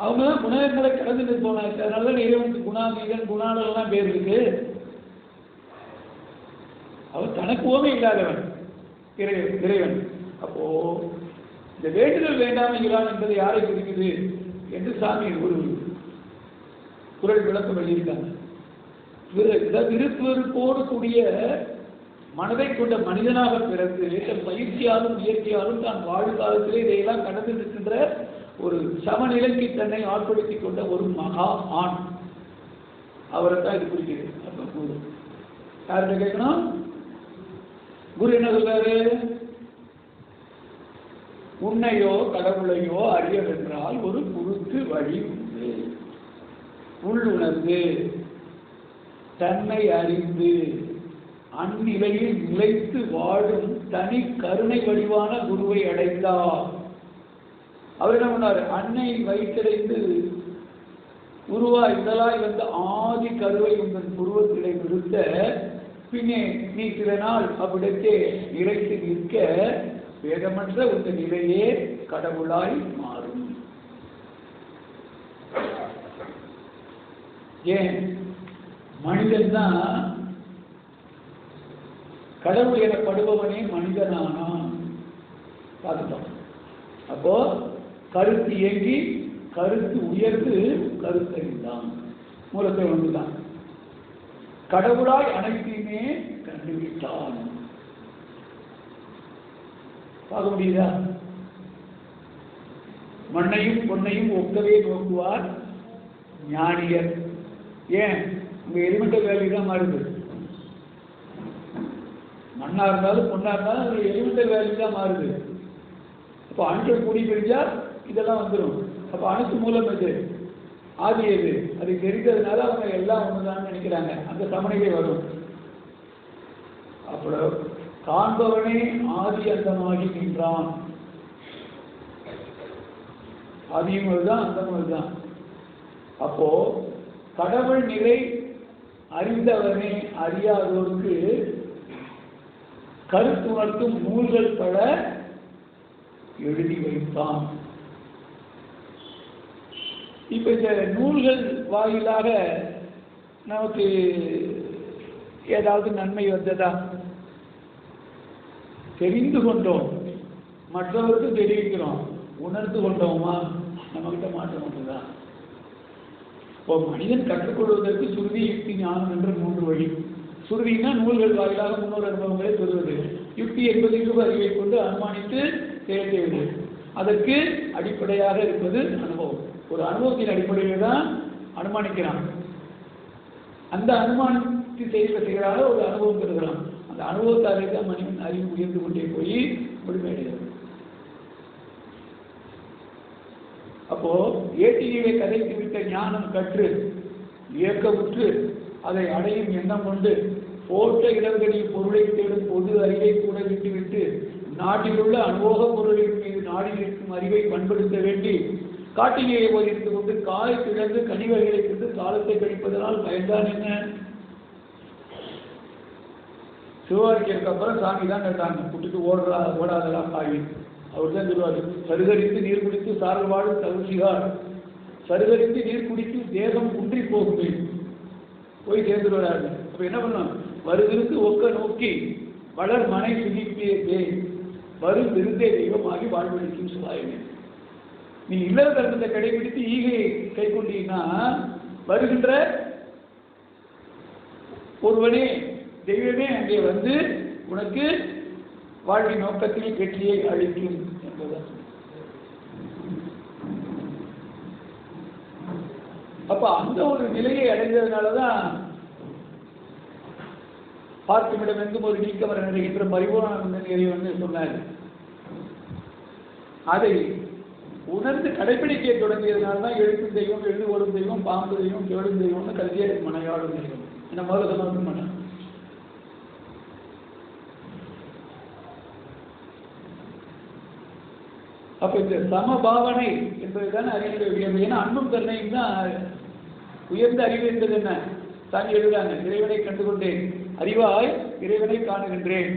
அவங்க தான் குணங்களை கடந்துட்டு போனாங்க. அதனால இறைவனுக்கு குணாதீதன் குணாளெல்லாம் பேர் இருக்கு. அவன் தனக்குவமே இல்லாதவன் இறைவன். அப்போ இந்த வேண்டுதல் வேண்டாமைகிறான் என்பதை யாரை குறிக்குது என்று சாமி ஒரு குரல் விளக்கம் எழுதியிருக்காங்க. விருப்பு வெறுப்போடு கூடிய மனதை கொண்ட மனிதனாக பிறந்து தன் பயிற்சியாலும் இயற்கையாலும் தான் வாழும் காலத்திலே இதையெல்லாம் கடந்து நிற்கின்ற ஒரு சமநிலைக்கு தன்னை ஆட்படுத்திக் கொண்ட ஒரு மகா ஆண், அவரை தான் இது குறிக்கிறது. அப்ப குரு யார்கிட்ட கேட்கணும்? குரு என்ன சொல்றாரு? உன்னையோ கடவுளையோ அறியவென்றால் ஒரு குறுக்கு வழி உண்டு. உள்ளுணர்ந்து தன்னை அறிந்து அந்நிலையில் நிலைத்து வாழும் தனி கருணை வடிவான குருவை அடைந்தார். அவர் என்ன பண்ணார்? அன்னை வயிற்றடைந்து உருவாய் முதலாய் வந்த ஆதி கருவை உங்கள் புருவத்திலே நிறுத்த, பின்னே நீ சில நாள் அவ்விடத்தே நிலைத்து நிற்க வேதமற்ற உங்கள் நிலையே கடவுளாய் மாறும். ஏன்? மனிதன் தான் கடவுள் எனப்படுபவனே மனிதனானான். பார்த்துட்டோம். அப்போ கருத்து இயங்கி கருத்து உயர்ந்து கருத்தறிந்தான். மூலத்தை ஒன்றுதான். கடவுளாய் அனைத்தையுமே கண்டுவிட்டான். பார்க்க முடியுதா? மண்ணையும் பொன்னையும் ஒக்கவே நோக்குவார் ஞானியர். ஏன்? உங்க எலிமெண்டல் வேல்யூ தான் மாறுது. மண்ணா இருந்தாலும் பொண்ணா இருந்தாலும் அது எலிமெண்டல் வேல்யூ தான் மாறுது. அப்போ அணுக்கள் கூடி பிரிஞ்சா இதெல்லாம் வந்துடும். அப்போ அணுக்கு மூலம் எது? ஆதி எது? அது தெரிந்ததுனால அவங்க எல்லாம் ஒண்ணுதான் நினைக்கிறாங்க. அந்த சமநிலை வரும். அப்போ காண்பவனே ஆதி அந்தமாகி நின்றான். ஆதியும் அதுதான், அந்தமும் அதுதான். அப்போ கடவுள் நிலை அறிந்தவனே அறியாதோருக்கு கருத்துணர்த்தும் நூல்கள் பல எழுதி வைத்தான். இப்ப இந்த நூல்கள் வாயிலாக நமக்கு ஏதாவது நன்மை வந்ததா? தெரிந்து கொண்டோம், மற்றவருக்கு தெரிவிக்கிறோம். உணர்ந்து கொண்டோமா? நம்மகிட்ட மாற்றம் ஒன்றுதான். இப்போ மனிதன் கற்றுக்கொள்வதற்கு சுருதி, யுக்தி, ஞானம் என்ற 3 வழி. சுருதினா நூல்கள் வாயிலாக முன்னோர் அனுபவங்களை பெறுவது. யுக்தி என்பது இருபு அறிவை கொண்டு அனுமானித்து செயல்படுவது. அதற்கு அடிப்படையாக இருப்பது அனுபவம். ஒரு அனுபவத்தின் அடிப்படையில் தான் அனுமானிக்கிறான். அந்த அனுமானித்து செய்கிறாக ஒரு அனுபவம் பெறுகிறான். அந்த அனுபவத்தாலே தான் மனிதன் அறிவு உயர்ந்து கொண்டே போய் முழுமையடைகிறது. அப்போ ஏட்டியை கதைத்து விட்ட ஞானம் கற்று இயக்கமுற்று அதை அடையும் எண்ணம் கொண்டு போட்ட இடங்களில் பொருளை தேடும் பொது அறிவை கூட விட்டுவிட்டு நாட்டில் உள்ள அனுபவ பொருளின் மீது நாடில் இருக்கும் அறிவை பண்படுத்த வேண்டி காட்டிலேயே இருந்து கொண்டு காலை கிழந்து கனிவகைகளை கொண்டு காலத்தை கழிப்பதனால் பயன்தான் என்ன? சிவவாக்கியருக்கு அப்புறம் சாமி தான் கேட்டாங்க, குட்டிட்டு ஓடாதெல்லாம் காய். அவர் தான் சொல்லுவார், சருகரித்து நீர் குடித்து சாரல் வாழும் தகுசிகார், சருகரித்து நீர் குடித்து தேகம் குன்றி போகுமே, போய் சேர்ந்து வராது. அப்ப என்ன பண்ணலாம்? வருகிருந்து ஒக்க நோக்கி வளர் மனை சுகிப்பியே வரும் விருந்தே தெய்வமாகி வாழ்வழிக்கும் சுவாயமே. நீ இல்லற தர்மத்தை கடைபிடித்து ஈகையை கை கொண்டீங்கன்னா வருகின்ற ஒருவனே தெய்வமே அங்கே வந்து உனக்கு வாழ்வின் நோக்கத்தில் வெற்றியை அளிக்கும் என்பதுதான். அப்ப அந்த ஒரு நிலையை அடைந்ததுனாலதான் பார்க்குமிடம் எங்கும் ஒரு நீக்கவர நிறைகின்ற பரிபூர்ண இறைவன் சொன்னார். அதை உணர்ந்து கடைபிடிக்க தொடங்கியதுனால்தான் எழுத்தும் தெய்வம், எழுது ஓடும் தெய்வம், பாம்பு தெய்வம், கேடும் தெய்வம்னு கருதிய மனையாடும் தெய்வம். என்ன முதல்ல சமர்ப்பணம் பண்ண. அப்ப இந்த சமபாவனை என்பதுதான் அறிவுடைய உயர்வு. ஏன்னா அன்பும் தன்மையும் தான் உயர்ந்த அறிவு என்பது. என்ன தாண்டி எழுதுறாங்க, இறைவனை கண்டுகொண்டேன், அறிவாய் இறைவனை காணுகின்றேன்.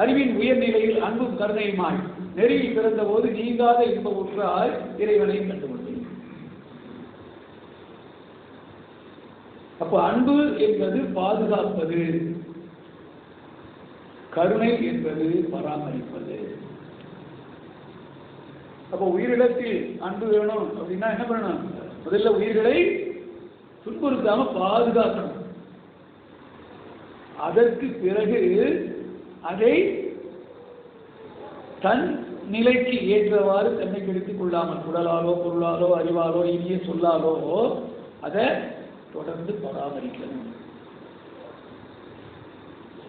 அறிவின் உயர்நிலையில் அன்பும் கருணையுமாய் நெருங்கி பிறந்த போது நீங்காத இன்ப உற்றாய் இறைவனை கண்டுகொண்டேன். அப்ப அன்பு என்பது பாதுகாப்பது, கருணை என்பது பராமரிப்பது. அப்ப உயிரிடத்தில் அன்பு வேணும் அப்படின்னா என்ன பண்ணணும்? முதல்ல உயிர்களை துன்புறுத்தாம பாதுகாக்கணும். அதற்கு பிறகு அதை தன் நிலைக்கு ஏற்றவாறு தன்னை கெடுத்துக் கொள்ளாமல் உடலாலோ பொருளாலோ அறிவாலோ இனிய சொல்லாலோ அதை தொடர்ந்து பராமரிக்கணும்.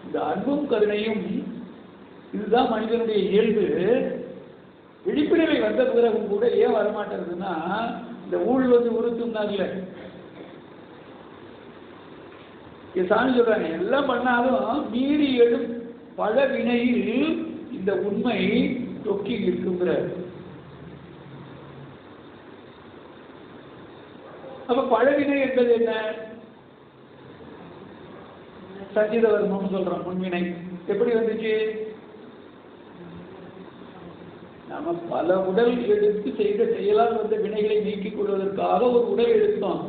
இந்த அன்பும் கருணையும் இதுதான் மனிதனுடைய இயல்பு. விழிப்புணர்வை வந்த பிறகும் கூட ஏன் வரமாட்டேங்குதுன்னா, இந்த ஊழ் வந்து உறுத்தும்னாங்கல்ல, சாமி சொல்றாங்க, எல்லாம் பண்ணாலும் மீறி எழும் பல வினையில் இந்த உண்மை தொக்கி நிற்குங்கிற. அப்ப பழவினை என்பது என்ன? சஞ்சிதவர்மம் சொல்றோம். முன்வினை எப்படி வந்துச்சு? நாம பல உடல் எடுத்து செய்த செயலால் வந்த வினைகளை நீக்கிக் கொள்வதற்காக ஒரு உடல் எடுத்தோம்.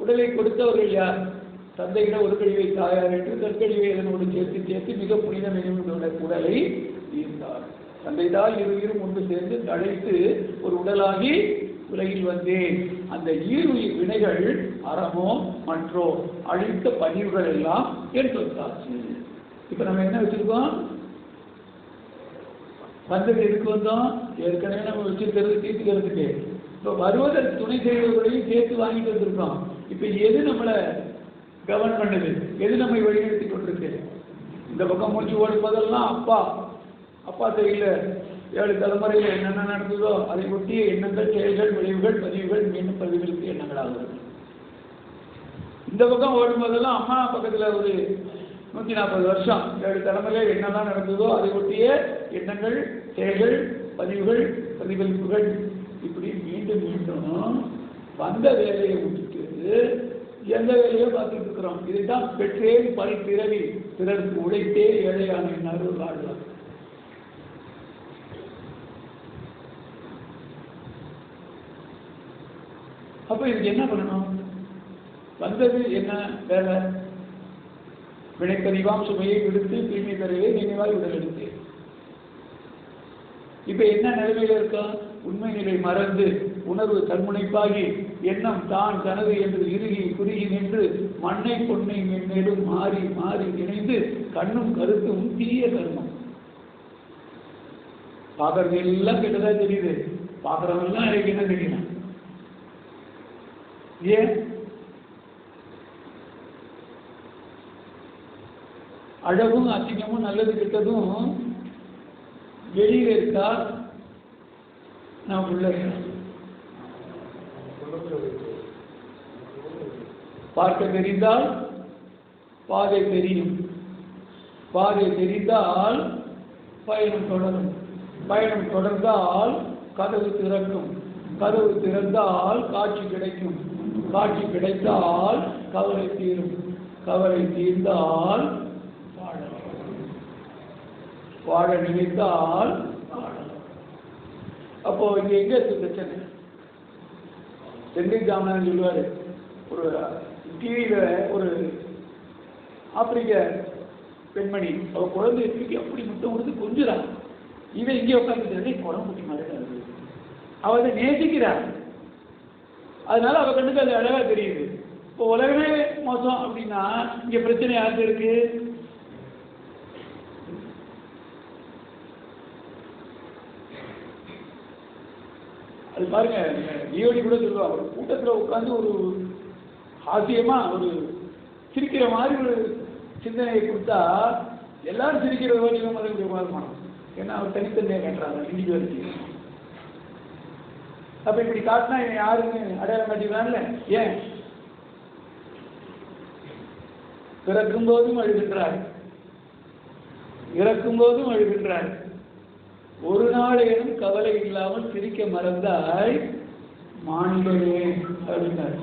உடலை கொடுத்தவர்கள் யார்? தந்தையிட ஒரு கழிவை தாயார் என்று தற்கழிவை அதனோடு சேர்த்து சேர்த்து மிக புனித நினைவுள்ள உடலை ஈர்த்தார். தந்தைதால் இருவரும் ஒன்று சேர்ந்து தழைத்து ஒரு உடலாகி உலகில் வந்தேன். அந்த ஈருயிர் வினைகள் அறமோ மற்றோ அழித்த பதிவுகள் எல்லாம் என் சொத்தாச்சு. இப்ப நம்ம என்ன வச்சிருக்கோம்? வந்தது எதுக்கு வந்தோம்? ஏற்கனவே நம்ம வச்சிருக்கிறது தீர்த்துக்கிறதுக்கு. இப்ப வருவதற்கு துணை செய்வர்களையும் சேர்த்து வாங்கிட்டு வந்திருக்கோம். இப்ப எது நம்மளை கவர்ன் பண்ணுது? எது நம்மை வழிநடத்தி கொண்டிருக்கு? இந்த பக்கம் மூச்சு ஓடுவதெல்லாம் அப்பா அப்பா தெரியல, 7 தலைமுறையில் என்னென்ன நடந்ததோ அதை ஒட்டிய எண்ணங்கள், செயல்கள், விளைவுகள், பதிவுகள், மீண்டும் பதிவுகளுக்கு எண்ணங்களாகிறது. இந்த பக்கம் ஓடும்போதெல்லாம் அம்மா பக்கத்தில் ஒரு 140 வருஷம் 7 தலைமுறையில் என்னெல்லாம் நடந்ததோ அதை ஒட்டிய எண்ணங்கள், செயல்கள், பதிவுகள், பிரதிபலிப்புகள், இப்படி மீண்டும் மீண்டும் வந்த வேலையை விட்டுட்டு எந்த வேலையோ பார்த்துட்டு இருக்கிறோம். இதுதான் பெற்றேன் பல் பிறவி பிறருக்கு உழைத்தே ஏழையான அருள் வாழ்வார். அப்ப இதுக்கு என்ன பண்ணணும்? வந்தது என்ன வேலை? வினைப்பதிவாம் சுமையை விடுத்து தீமை தருவே நினைவாய் உடல் எடுத்து. இப்ப என்ன நிலைமையில இருக்கா? உண்மை நிலை மறந்து உணர்வு தன்முனைப்பாகி எண்ணம் தான் தனது என்று இறுகி குறுகி நின்று மண்ணை பொன்னை மென்மேலும் மாறி மாறி இணைந்து கண்ணும் கருத்தும் தீய கர்மம். பார்க்கறது எல்லாம் கெட்டதா தெரியுது, பார்க்கறவெல்லாம் எனக்கு என்ன தெரியல. ஏன்? அழகும் அசிங்கமும் நல்லது கெட்டதும் வெளியில இருக்கா, நான் உள்ள இருக்கேன். பார்க்க தெரிந்தால் பாதை தெரியும், பாதை தெரிந்தால் பயணம் தொடரும், பயணம் தொடர்ந்தால் கதவு திறக்கும், கதவு திறந்தால் காட்சி கிடைக்கும், காட்சி கிடைத்தால் கவலை தீரும், கவலை தீர்ந்தால் வாழ நினைத்தால் வாழலாம். அப்போ இங்க எங்க இருக்கு பிரச்சனை? செந்தில் ஜாமன் சொல்லுவாரு, ஒரு டிவியில ஒரு ஆப்பிரிக்க பெண்மணி அவ குழந்தை தூக்கி அப்படி முத்தம் கொடுத்து கொஞ்சுறான். இவன் இங்கே உட்காந்துட்டு குழம்புட்டி மாதிரி அவ அதை நேசிக்கிறார். அதனால அவ கண்ணுக்கு அது அழகா தெரியுது. இப்போ உலகமே மோசம் அப்படின்னா இங்க பிரச்சனை யாருக்கு இருக்கு? அது பாருங்க, ஈயோடி கூட சொல்லுவாங்க, ஒரு கூட்டத்தில் உட்காந்து ஒரு ஹாசியமா ஒரு சிரிக்கிற மாதிரி ஒரு சிந்தனையை கொடுத்தா எல்லாரும் சிரிக்கிற வரைக்கும் முதல் உருவாக்கணும். ஏன்னா அவர் தனித்தன்மையை கட்டுறாங்க இன்னைக்கு வரைக்கும். அப்ப இப்படி காட்டினா யாருன்னு அடையாளம் காட்டிக்கிறான்ல. ஏன்? பிறக்கும் போதும் அழுகின்றார், இறக்கும் போதும் அழுகின்றார். ஒரு நாளேனும் கவலை இல்லாமல் சிரிக்க மறந்தாய் மாநிலனே அப்படின்னார்.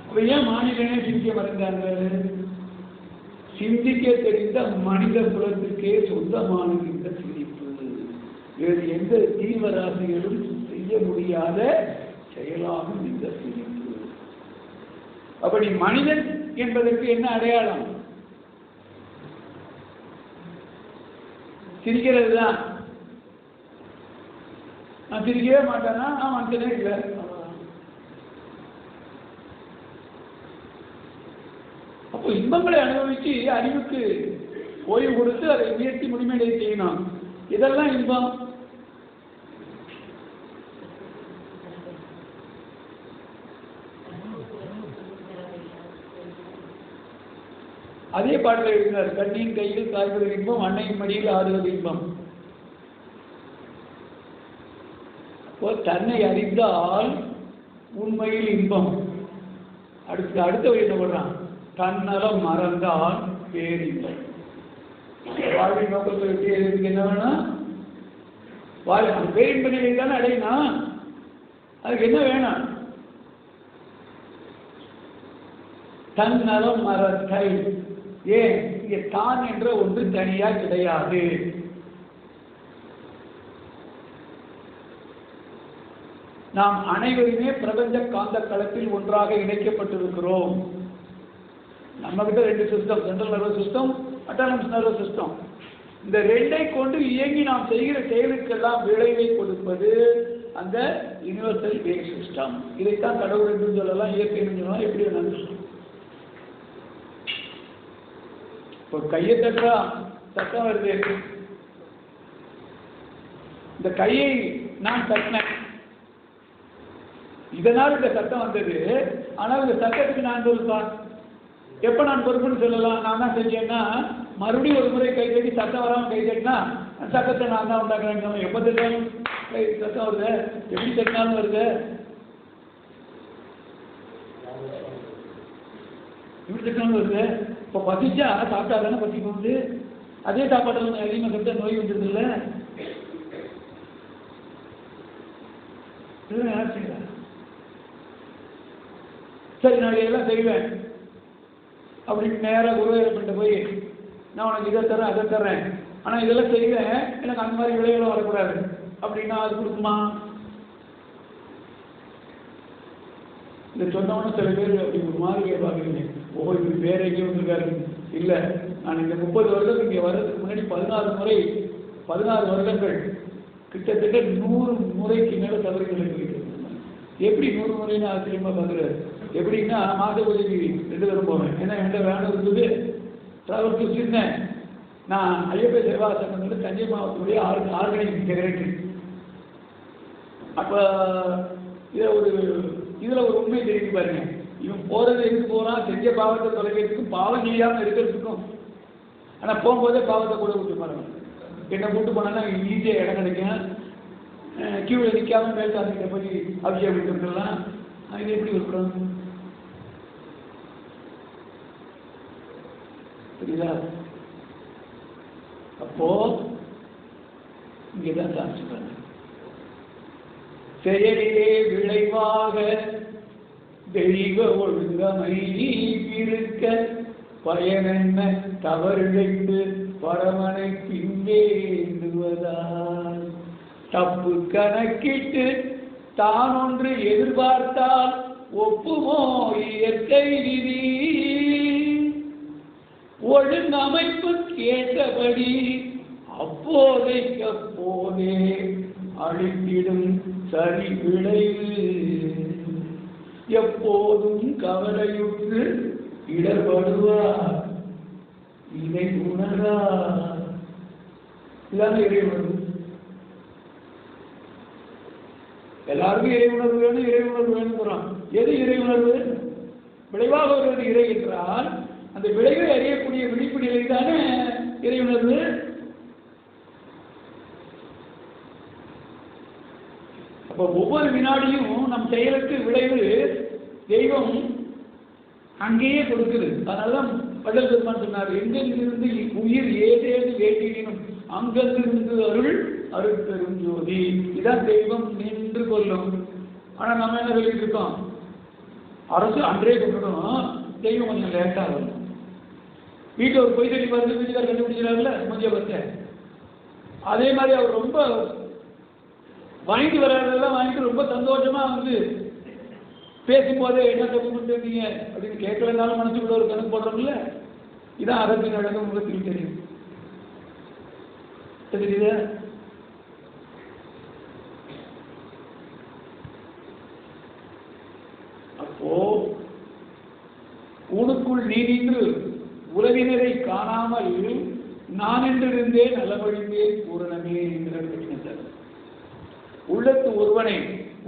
அப்ப ஏன் மாநிலனே சிரிக்க மறந்தாங்க? சிந்திக்க தெரிந்த மனித குலத்திற்கே சொந்தமானது இந்த சிரிப்பு. வேறு எந்த தீவராசிகளும் செய்ய முடியாத செயலாகும் இந்த சிரிப்பு. அப்படி மனிதன் என்பதற்கு என்ன அடையாளம்? சிரிக்கிறது தான். நான் சிரிக்கவே மாட்டேன்னா நான் மனுஷனே இல்லை. அப்போ இன்பங்களை அனுபவிச்சு அறிவுக்கு ஓய்வு கொடுத்து அதை உயர்த்தி முழுமையை செய்யணும். இதெல்லாம் இன்பம். அதே பாட்டில் இருக்கிறார், கண்ணியின் கையில் காய்வது இன்பம், அன்னையின் மடியில் ஆடுவது இன்பம். தன்னை அறிந்தால் உண்மையில் இன்பம். அடுத்த வழி என்ன பண்றான்? தன்னலம் மறந்தால் பேரின்பம். வாழ்வின் நோக்கத்தை விட்டு என்ன வேணும்? அந்த பேரின்ப நிலை தானே அடையணும். அதுக்கு என்ன வேணும்? தன்னலம் மறத்தை. ஏன்? இங்கே தான் என்ற ஒன்று தனியா கிடையாது. நாம் அனைவருமே பிரபஞ்ச காந்த களத்தில் ஒன்றாக இணைக்கப்பட்டிருக்கிறோம். நம்ம கிட்ட 2 system, central nervous system, autonomous nervous system. இந்த 2ஐ கொண்டு இயங்கி நாம் செய்கிற செயலுக்கெல்லாம் விளைவை கொடுப்பது அந்த யூனிவர்சல் வேவ் சிஸ்டம். இதைத்தான் கடவுள் என்று சொல்லலாம், இயற்கை என்று சொல்லலாம், எப்படி வேணாலும். இப்போ கையை தட்டா சத்தம் வருது. இந்த கையை நான் தட்டினேன், இதனால் இந்த சட்டம் வந்தது. ஆனால் இந்த சட்டத்துக்கு நான் சொல்லுவேன், எப்ப நான் பொறுப்புன்னு சொல்லலாம்? நான் தான் செஞ்சேன்னா மறுபடியும் ஒரு முறை கை தட்டி சத்தம் வராமல் கை தட்டினா சத்தத்தை நான் தான் உண்டாக்குறேன். எப்போ தட்டாலும் சத்தம் வருது, எப்படி தட்டினாலும் வருது, எப்படி தட்டினாலும் வருது. இப்போ பசிச்சா சாப்பிட்டா தானே பசி போகுது. அதே சாப்பாட்டில் அதிகமாக சாப்பிட்டா நோய் வந்துடுது இல்லை? யார் செய்யறா? சரி நான் இதெல்லாம் செய்வேன் அப்படின்னு நேராக குருவாயூரப்பன்ட்ட போய் நான் உனக்கு இதை தரேன் அதை தர்றேன், ஆனால் இதெல்லாம் செய்வேன், எனக்கு அந்த மாதிரி விளைவுகளும் வரக்கூடாது அப்படின்னா அது கொடுக்குமா? இதை சொன்னவொன்னு சில பேர் அப்படி ஒரு மாதிரி கேட்பாங்க, ஓ இப்படி பேர் எங்கேயும் வந்திருக்காரு. இல்லை, நான் இந்த 30 வருடம் இங்கே வர்றதுக்கு முன்னாடி 16 வருடங்கள் கிட்டத்தட்ட 100 முறைக்கு மேலே தவறுகளை குறிக்கிறது. எப்படி 100 முறைன்னு ஆச்சரியமாக பார்க்குறாரு. எப்படின்னா மாத உதவி 2 தரம் போவேன், ஏன்னா என்கிட்ட வேணும் இருந்தது டிராவல் வச்சுருந்தேன். நான் ஐயப்ப சேவா சங்கம் தஞ்சை மாவட்டத்துடைய ஆர்கனைசிங் செக்ரட்டரி. அப்போ இதில் ஒரு உண்மை தெரிவித்து பாருங்க, இவன் போகிறது எதுக்கு போகிறான், செஞ்ச பாவத்தை தொலைக்கிறதுக்கும் பாவம் செய்யாமல் இருக்கிறதுக்கும். ஆனால் போகும்போதே பாவத்தை கூட விட்டு பாருங்க. என்னை கூட்டு போனா ஈஸியாக இடம் கிடைக்கும், கியூவில் நிற்காம மேல்காசிட்ட போய் அபிஷேகம் பண்ணிட்டுலாம். இது எப்படி இருக்கிறோம் புரியுதா? அப்போ இங்கேதான் சாமி சொல்றாங்க, செயலிலே விளைவாக தெய்வ ஒழுங்கமை இருக்க பயனென்ன தவறிழைத்து பரமனை பின்பேந்துவதால் தப்பு கணக்கிட்டு தான் ஒன்று எதிர்பார்த்தால் ஒப்புமோ இயற்கை விதி, ஒழுங்கமைப்பு கேட்டபடி அப்போதைக்கப்போதே அழித்திடும் சரி விளைவு, எப்போதும் கவலையுற்று இடர்படுவார் இதை உணரார். இதான இறை உணர்வு. எல்லாருக்கும் இறை உணர்வு வேணும், இறை உணர்வு வேணுங்கிறோம். எது இறை உணர்வு? விளைவாக வருவது இறை என்றால் அந்த விளைவை அறியக்கூடிய விழிப்பு நிலை தானே இறை உணர்வு. அப்போ ஒவ்வொரு வினாடியும் நம் செயலுக்கு விளைவு தெய்வம் அங்கேயே கொடுக்குது. அதனாலதான் வள்ளல் பெருமான் சொன்னார், எங்கிருந்து உயிர் ஏதேது வேண்டினும் அங்கிருந்து அருள் அருட்பெரும் ஜோதி. இதான் தெய்வம் நின்று கொள்ளும். ஆனா நம்ம என்ன சொல்லிட்டு இருக்கோம், அரசு அன்றே கொண்டுடும், தெய்வம் கொஞ்சம் லேட்டா வரும். வீட்டில் ஒரு பொய் சொல்லி பார்த்து வீட்டுக்கார கண்டுபிடிக்கிறாருல முந்திய பத்த, அதே மாதிரி அவர் ரொம்ப வாங்கிட்டு வர்றதெல்லாம் வாங்கிட்டு ரொம்ப சந்தோஷமா வந்து பேசும்போதே என்ன தப்பு பண்ணிருந்தீங்க அப்படின்னு கேட்கலனாலும் மனசுக்குள்ள ஒரு கணக்கு போடுறோம்ல. இதான் அரசின் அழகு உங்களுக்கு தெரியும். தெரியுது? அப்போ உனக்குள் நீ நின்று உறவினரை காணாமல் நான் என்றிருந்தேன் நலமழிந்தேன் பூரணமே என்கிறார். உள்ளத்து ஒருவனை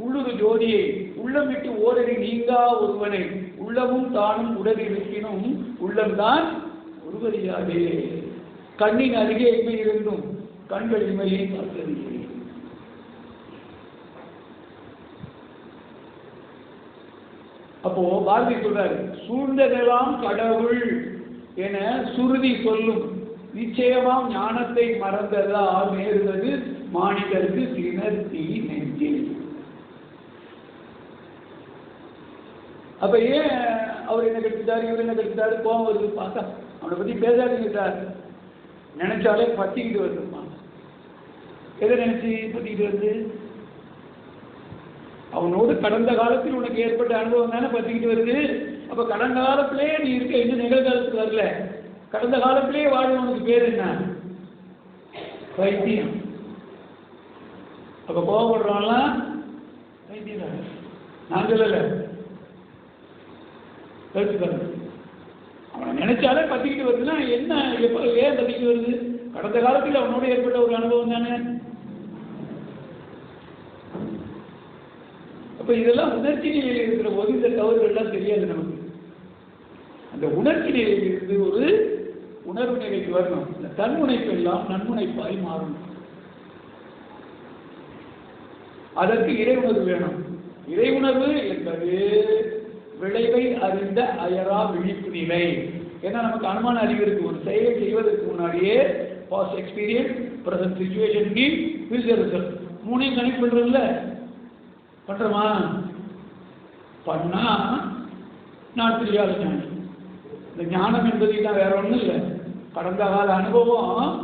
உள்ளுரு ஜோதியை உள்ளம் விட்டு ஓரடி நீங்கா ஒருவனை உள்ளமும் தானும் உடல் இருப்பினும் உள்ளம்தான் ஒருவரியாதே. கண்ணின் அருகே இமை இருந்தும் கண்கள் இமையை பார்த்ததில்லை. அப்போ பாரதி சொல்றாரு, சூழ்ந்ததெல்லாம் கடவுள் என சுருதி சொல்லும் நிச்சயமாம் ஞானத்தை மறந்ததால் நேருவது மானிடருக்கு சினர்த்தி நெஞ்சில். அப்ப ஏன் அவர் என்ன கெடுத்தாரு, இவர் என்ன கெடுத்தாரு, கோபம் வருது பார்த்தா அவனை பத்தி பேசாதீங்க. நினைச்சாலே பத்திக்கிட்டு வருதுமா. எதை நினைச்சு பத்திக்கிட்டு வருது? அவனோடு கடந்த காலத்தில் உனக்கு ஏற்பட்ட அனுபவம் தானே பத்திக்கிட்டு வருது. அப்ப கடந்த காலத்திலே நீ இருக்க, இன்னும் நிகழ்காலத்துக்கு வரல, கடந்த காலத்திலேயே வாழும். உனக்கு பேர் என்ன? பைத்தியம். அப்ப கோபப்படுறான்லாம் பைத்தியம். நான் சொல்லல, அவனை நினைச்சாலே பத்திக்கிட்டு வருதுன்னா என்ன, எப்ப ஏன் பத்திக்கிட்டு வருது? கடந்த காலத்தில் அவனோட ஏற்பட்ட ஒரு அனுபவம் தானே. அப்ப இதெல்லாம் உணர்ச்சி நிலையில் இருக்கிற போது இந்த தவறுகள் எல்லாம் தெரியாது நமக்கு. அந்த உணர்ச்சி நிலையில் இருந்து ஒரு உணர்வு நிலைக்கு வரணும். இந்த தன்முனைப்பு எல்லாம் நன்முனைப்பாய் மாறணும். அதற்கு இறை உணர்வு வேணும். இறை உணர்வு என்பது விளைவை அறிந்த அயரா விழிப்பு நிலை. ஏன்னா நமக்கு அனுமான அறிவு இருக்கு. ஒரு செயலை செய்வதற்கு முன்னாடியே past experience, present situation, future result மூணையும் கனெக்ட் பண்றோம்ல. பண்றோமா? பண்ணா நான் தெரியாத ஞானம். இந்த ஞானம் என்பது தான் வேற ஒன்றும் இல்லை. கடந்த கால அனுபவம்,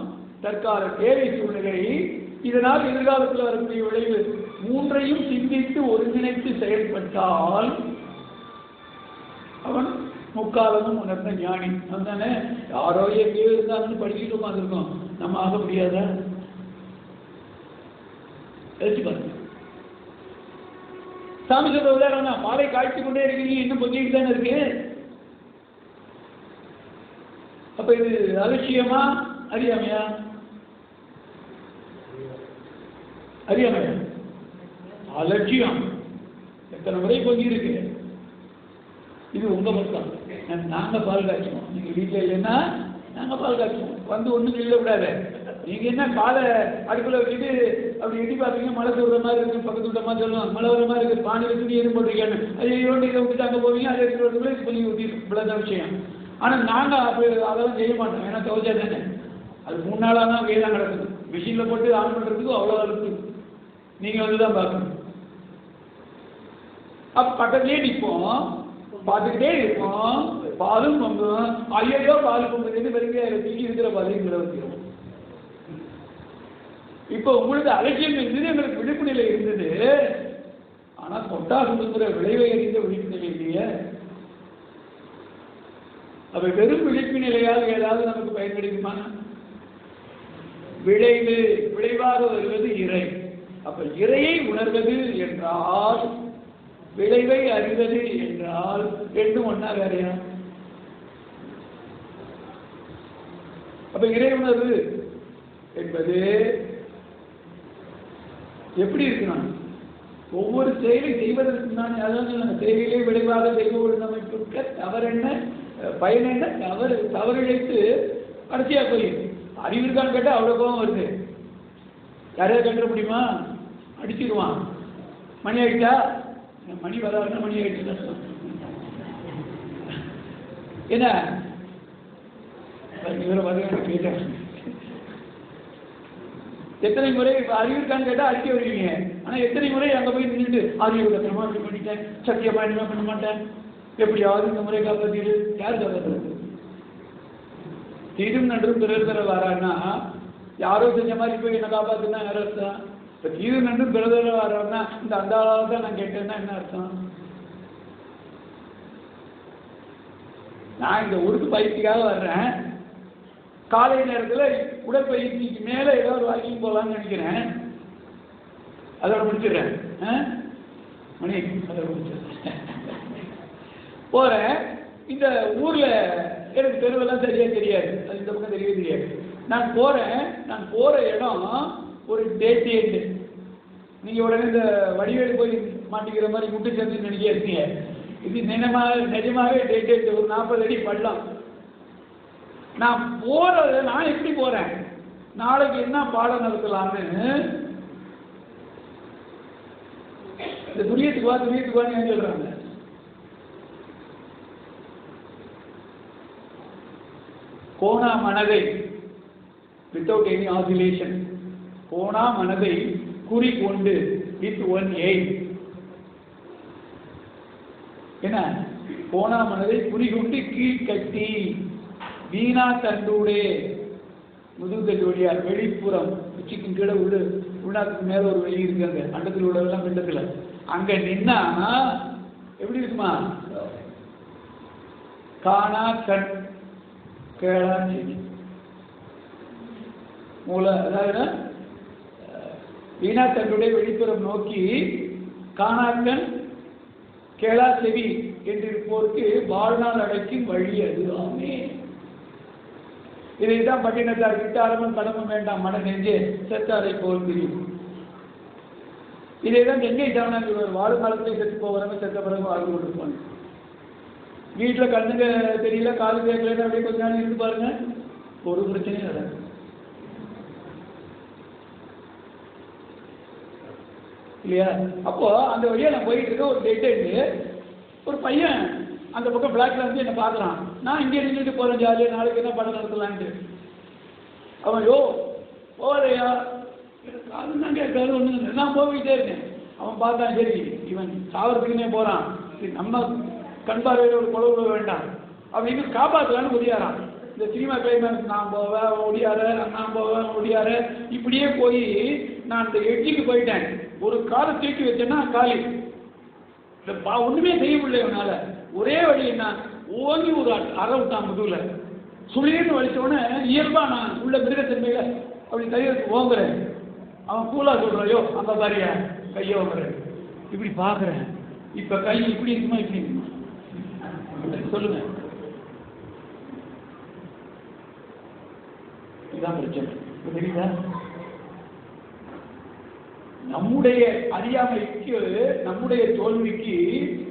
தற்கால தேவை சூழ்நிலை, இதனால் எதிர்காலத்தில் வரக்கூடிய விளைவு மூன்றையும் சிந்தித்து ஒருங்கிணைத்து செயல்பட்டால் அவன் முக்காலமும் உணர்ந்த ஞானி. அதுதானே யாரோ எங்கேயோ இருந்தாலும் படிச்சுட்டு உட்காந்துருக்கோம், நம்ம ஆக முடியாதா? யோசிச்சு பாருங்க. சாமி சொல்ற உதாரணம், பாலை காய்ச்சி கொண்டே இருக்கீங்க, இன்னும் கொஞ்சம் தானே இருக்கு. அப்ப இது அலட்சியமா அறியாமையா? அறியாமையா? அலட்சியம். எத்தனை முறை பொங்கி இருக்கு. இது உங்க பக்கம். நாங்க பால் காய்ச்சுவோம், நீங்க வீட்டில் இல்லைன்னா நாங்க பால் காய்ச்சுவோம். வந்து ஒன்றும் சொல்ல விடாத. நீங்க என்ன காலை அடுப்பில் வச்சுட்டு அப்படி எட்டி பார்ப்பீங்க, மழை சொல்ற மாதிரி இருக்கு, பக்கத்து விட்ட மாதிரி சொல்லலாம், மழை வர மாதிரி இருக்கு, பானை வச்சு எதுவும் போட்டிருக்கேன்னு அது யோண்டி இதை விட்டுட்டு அங்கே போவீங்க, அதை எடுத்துட்டு வரதுக்குள்ள இது பண்ணி ஊட்டி இவ்வளோதான் விஷயம். ஆனால் நாங்கள் அப்போ அதெல்லாம் செய்ய மாட்டோம். ஏன்னா துவைச்சா தானே அது 3 நாளாக தான் கையில் தான் கிடக்குது. மிஷினில் போட்டு ஆன் பண்ணுறதுக்கு அவ்வளோ இருக்குது. நீங்கள் வந்து தான் பார்க்கணும். அப்போ பக்கத்துலேயே நிற்போம், பார்த்துக்கிட்டே இருப்போம். பாலும் பொங்கும். ஐயோ பால் பொங்குது பெருமையா தூக்கி இருக்கிற பாலையும் வைக்கிறோம். இப்போ உங்களுக்கு அலட்சியம் இருந்தது, எங்களுக்கு விழிப்பு நிலை இருந்தது. ஆனால் கொட்டா சுடுங்கிற விளைவை அறிந்த விழிப்பு நிலை இல்லையே. அப்ப வெறும் விழிப்பு நிலையால் ஏதாவது நமக்கு பயன் கிடைக்குமா? விளைவாக வருவது இறை. அப்ப இறையை உணர்வது என்றால், விளைவை அறிவது என்றால் ரெண்டும் ஒன்னா வேறையா? அப்ப இறை உணர்வு என்பது எப்படி இருக்கணும்? ஒவ்வொரு செயலை செய்வதற்கு முன்னாடி, அதாவது நம்ம செயலிலே விளைவாக செய்வ ஒழுங்கமைப்பு தவறு என்ன, பயன் என்ன, தவறு இழைத்து கடைசியா போய் அறிவு இருக்கான்னு கேட்டால் அவ்வளோ கோபம் வருது. யாரையாவது கண்டுற முடியுமா? அடிச்சிடுவான். மணி ஆகிட்டா, மணி வராதுன்னா மணி ஆகிடுச்சு என்ன கேட்டேன். எத்தனை முறை அறிவு இருக்கான்னு கேட்டால் அடிக்க வருவீங்க. ஆனால் எத்தனை முறை அங்கே போய் நின்றுட்டு அறிவு கத்திரமா இப்படி பண்ணிட்டேன், சத்தியமா என்ன பண்ண மாட்டேன், எப்படியாவது இந்த முறை காப்பாற்றிடு. யார் காப்பாற்றுறது? தீரும் நன்றும் பிறர் தர வரான்னா யாரோ செஞ்ச மாதிரி போய் என்ன காப்பாற்றுனா யார் அர்த்தம்? இப்போ தீரும் நன்றும் பிறர் தர வரான்னா இந்த அந்த ஆளாக தான் நான் கேட்டேன்னா என்ன அர்த்தம்? நான் இந்த உறுப்பு பயிற்சிக்காக வர்றேன். காலை நேரத்தில் உடற்பயிற்சிக்கு மேலே ஏதோ ஒரு வாக்கிங் போகலான்னு நினைக்கிறேன். அதோட முடிச்சிடுறேன். மணி அதோட முடிச்சிடுறேன். போகிறேன். இந்த ஊரில் எனக்கு தெருவெல்லாம் சரியாக தெரியாது, அது இந்த பக்கம் தெரியவே தெரியாது. நான் போகிற இடம் ஒரு டேட். நீங்கள் உடனே இந்த வடிவேடு போய் மாட்டிக்கிற மாதிரி முட்டு சேர்ந்து நினைக்கிறீங்க. இது நிஜமாகவே டேட் ஒரு 40 அடி பள்ளம். நான் போகிறத நான் எப்படி போகிறேன், நாளைக்கு என்ன பாடம் நடத்தலான்னு இந்த துரியத்துக்கு வான்னு ஏன் சொல்கிறாங்க? கோணா மனதை வித்தவுட் எனி ஆசிலேஷன், கோணா மனதை குறி கொண்டு வித் ஒன் எய்ம். என்ன? கோணா மனதை குறி கொண்டு கீழ்கட்டி வீணா தண்டூடே முதுகு தண்டு வழியா வெளிப்புறம் உச்சிக்கும் கீழே உள்நாட்டுக்கு மேல ஒரு வெளி இருக்காங்க, அண்டத்தில் உள்ளதெல்லாம் பிண்டத்தில். அங்க நின்னா எப்படி இருக்குமா? காணா கண் கேளா செவி மூல, அதாவது வீணா தண்டுடைய வெளிப்புறம் நோக்கி காணாக்கண் கேளா செவி என்றிருப்போருக்கு வாழ்நாள் அடைக்கும் வழி அது ஆமே. இதைத்தான் பட்டினத்தார் விட்டாரமும் கடமும் வேண்டாம் மன நெஞ்சே செத்தாரை போல் தெரியும். இதைதான் கங்கை சரணாங்கிறவர் வாழும் காலத்திலே செத்து போகிறவங்க செத்த பிறகு வாழ்ந்து கொண்டிருப்பாங்க. வீட்டில் கண்ணுங்க தெரியல, காது கேட்கலன்னு அப்படியே கொஞ்ச நாள் இருந்து பாருங்க, ஒரு பிரச்சனையும் வராது. இல்லையா? அப்போ அந்த வழியா நான் போயிட்டு இருக்கேன். ஒரு டெட் எண்டு ஒரு பையன் அந்த பக்கம் பிளாக்ல வந்து என்ன பார்க்குறான். நான் இங்கே நின்றுட்டு போகிறேன் ஜாலியாக, நாளைக்கு என்ன படம் நடத்தலான்ட்டு. அவன் யோ போறையா காலம் தான் கேட்காது ஒன்று, நான் போய்கிட்டே இருக்கேன். அவன் பார்த்தான், சரி இவன் சாவறதுக்குன்னே போகிறான், நம்ம கண் பார்வையில் ஒரு கொலை வேண்டாம் அப்படின்னு காப்பாற்றலான்னு ஒடியாரான். இந்த சினிமா கிளைமேக்ஸ் நான் போவேன் ஒடியார, நான் போவேன் ஒடியார, இப்படியே போய் நான் இந்த எட்ஜுக்கு போயிட்டேன். ஒரு காலை தூக்கி வச்சேன்னா காலி, ஒன்றுமே செய்ய முடியல இவனால. ஒரே வழி என்ன, ஓங்கி ஒரு அரை விட்டான் முதுகில். சுழின்னு வலிச்சோடனே இயல்பா நான் உள்ள மிருகத்தன்மையில அப்படி கையை ஓங்குறேன். அவன் கூலா சொல்றாயோ அந்த பாரியா கையை ஓங்குறேன், இப்படி பார்க்குறேன். இப்போ கை இப்படி இருக்குமா இப்படி இருக்குமா சொல்லுங்க. இதுதான் பிரச்சனை. தெரியுதா? நம்முடைய அறியாமைக்கு, நம்முடைய தோல்விக்கு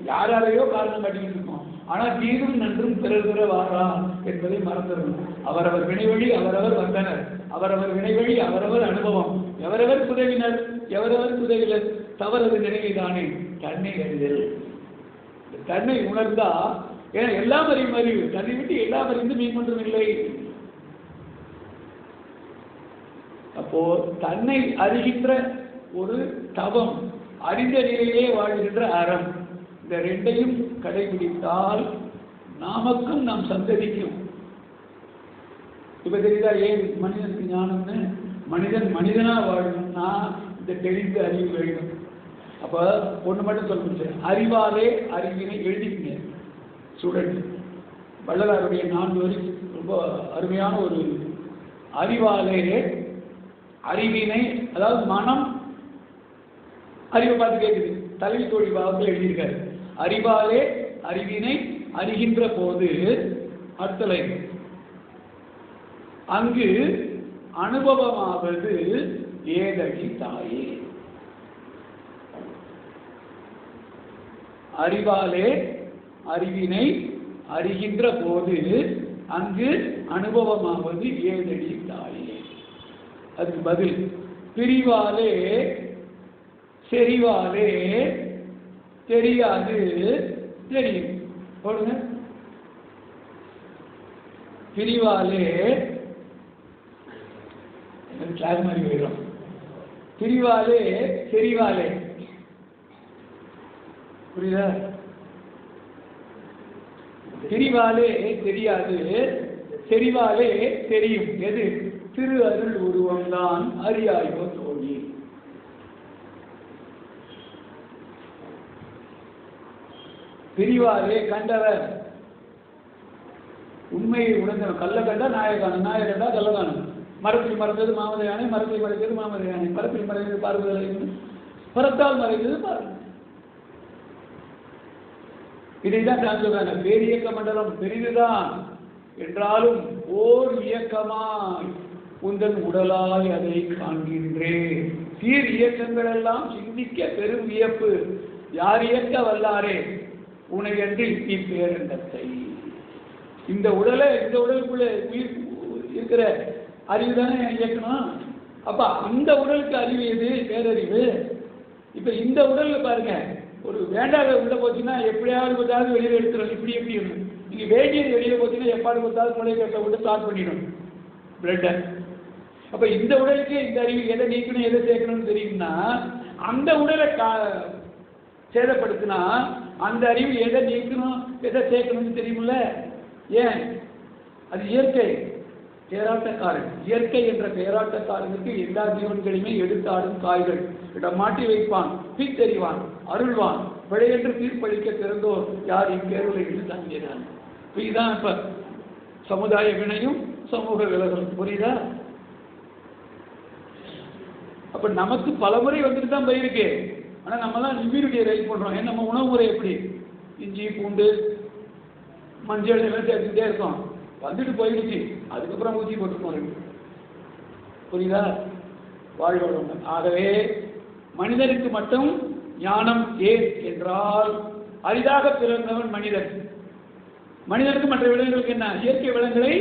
யாராலையோ காரணம் காட்டிக்கிட்டு இருக்கோம். ஆனால் தீரும் நன்றும் பிறர் பிற வாரா என்பதை மறந்துடணும். அவரவர் வினைவழி அவரவர் வந்தனர், அவரவர் வினைவழி அவரவர் அனுபவம், எவரவர் உதவினர் எவரவர் உதவினர், தவறது நினைவுதானே தன்னை அறிதல். தன்னை உணர்ந்தா, ஏன்னா எல்லாம் அறியும் அறிவு, தன்னை விட்டு எல்லாம் அறிந்து மீன் ஒன்றும் இல்லை. அப்போ தன்னை அறிகின்ற ஒரு தவம், அறிந்த நிலையிலே வாழ்கின்ற அறம், இந்த ரெண்டையும் கடைபிடித்தால் நமக்கும் நம் சந்ததிக்கும். இப்ப தெரியுதா ஏன் மனிதனுக்கு ஞானம்னு? மனிதன் மனிதனா வாழணும்னா இந்த தெளிந்த அறிவு வேணும். அப்ப ஒண்ணு மட்டும் சொல்லுங்க, அறிவாலே அறிவினை எழுதிக்கங்க ஸ்டூடெண்ட். வள்ளலாருடைய 4 வரி ரொம்ப அருமையான ஒரு அறிவாலே அறிவினை, அதாவது மனம் அறிவை பார்த்து கேட்குது. தலைவி தோழி பாவத்தில் எழுதியிருக்காரு, அறிவாலே அறிவினை அறிகின்ற போது அடுத்தலை அங்கு அனுபவமாவது ஏதடி தாயே. அறிவாலே அறிவினை அறிகின்ற போது அங்கு அனுபவமாவது ஏதடி தாயே. அதுக்கு பதில் பிரிவாலே செறிவாலே தெரியாது தெரியும். போடுங்க. பிரிவாலே கிளாஸ் மாதிரி போயிடும். பிரிவாலே செறிவாலே, புரியுதா? பிரிவாலே தெரியாது, செறிவாலே தெரியும். எது? திரு அருள் உருவம்தான் அறியாயோ தோழி. பிரிவாலே கண்டவர் உண்மையை உணர்ந்தவர். கல்ல கண்டா நாயை காணும், நாயை கண்டா கல்ல காணும். மரத்தில் மறைந்தது மாமத யானை, மரத்தில் மறைந்தது மாமத யானை, பரப்பில் மறைந்தது பார்வதி, பரத்தால் மறைந்தது பார்வதி. இதைதான் நான் சொல்றேன். பேரியக்க மண்டலம் பெரிதுதான் என்றாலும் ஓர் இயக்கமாய் உந்தன் உடலாய் அதை காண்கின்றேன். சீர் இயக்கங்கள் எல்லாம் சிந்திக்க பெரும் வியப்பு. யார் இயக்க வல்லாரே உனையன்றி இப்பேரண்டத்தை. இந்த உடலை, இந்த உடலுக்குள்ள உயிர் இருக்கிற அறிவு தானே இயக்கணும். அப்ப அந்த உடலுக்கு அறிவு எது? பேரறிவு. இப்ப இந்த உடல்ல பாருங்க, ஒரு வேண்டாத உள்ள போச்சுன்னா எப்படியாவது பார்த்தாவது வெளியில எடுத்துரும். இப்படி எப்படி இருக்கும்? நீங்க வேண்டியது வெளியில போச்சுன்னா எப்பாடு பார்த்தாவது முளைக்கட்டை விட்டு ஸ்டார்ட் பண்ணிடும் பிளட்டை. அப்ப இந்த உடலுக்கு இந்த அறிவு எதை நீக்கணும் எதை சேர்க்கணும்னு தெரியும்னா, அந்த உடலை சேதப்படுத்தினா அந்த அறிவு எதை நீக்கணும் எதை சேர்க்கணும்னு தெரியுமில்ல. ஏன்? அது இயற்கை பேராட்டக்காரன். இயற்கை என்ற பேராட்டக்காரனுக்கு எல்லா ஜீவன்களையுமே எடுத்தாடும் காய்கள். இடம் மாட்டி வைப்பான், தீத்தெறிவான், அருள்வான், விளையென்று தீர்ப்பளிக்க திறந்தோர் யார் இப்பேருலையில் தங்கினான். இதுதான் இப்ப சமுதாய வினையும் சமூக விலகலும். புரியுதா? அப்ப நமக்கு பலமுறை வந்துட்டு தான் போயிருக்கு. ஆனா நம்ம தான் இம்யூனிட்டியை ரைஸ் பண்றோம். ஏன்? நம்ம உணவு முறை எப்படி? இஞ்சி பூண்டு மஞ்சள் எல்லாம் சேர்த்துக்கிட்டே இருக்கோம். வந்துட்டு போயிடுச்சு, அதுக்கப்புறம் ஊசி போட்டுருக்கோம். புரியுதா? வாழ்வாழ். ஆகவே மனிதனுக்கு மட்டும் ஞானம் ஏன் என்றால், அரிதாக பிறந்தவன் மனிதன். மனிதனுக்கு மற்ற விலங்குகளுக்கு என்ன? இயற்கை வளங்களை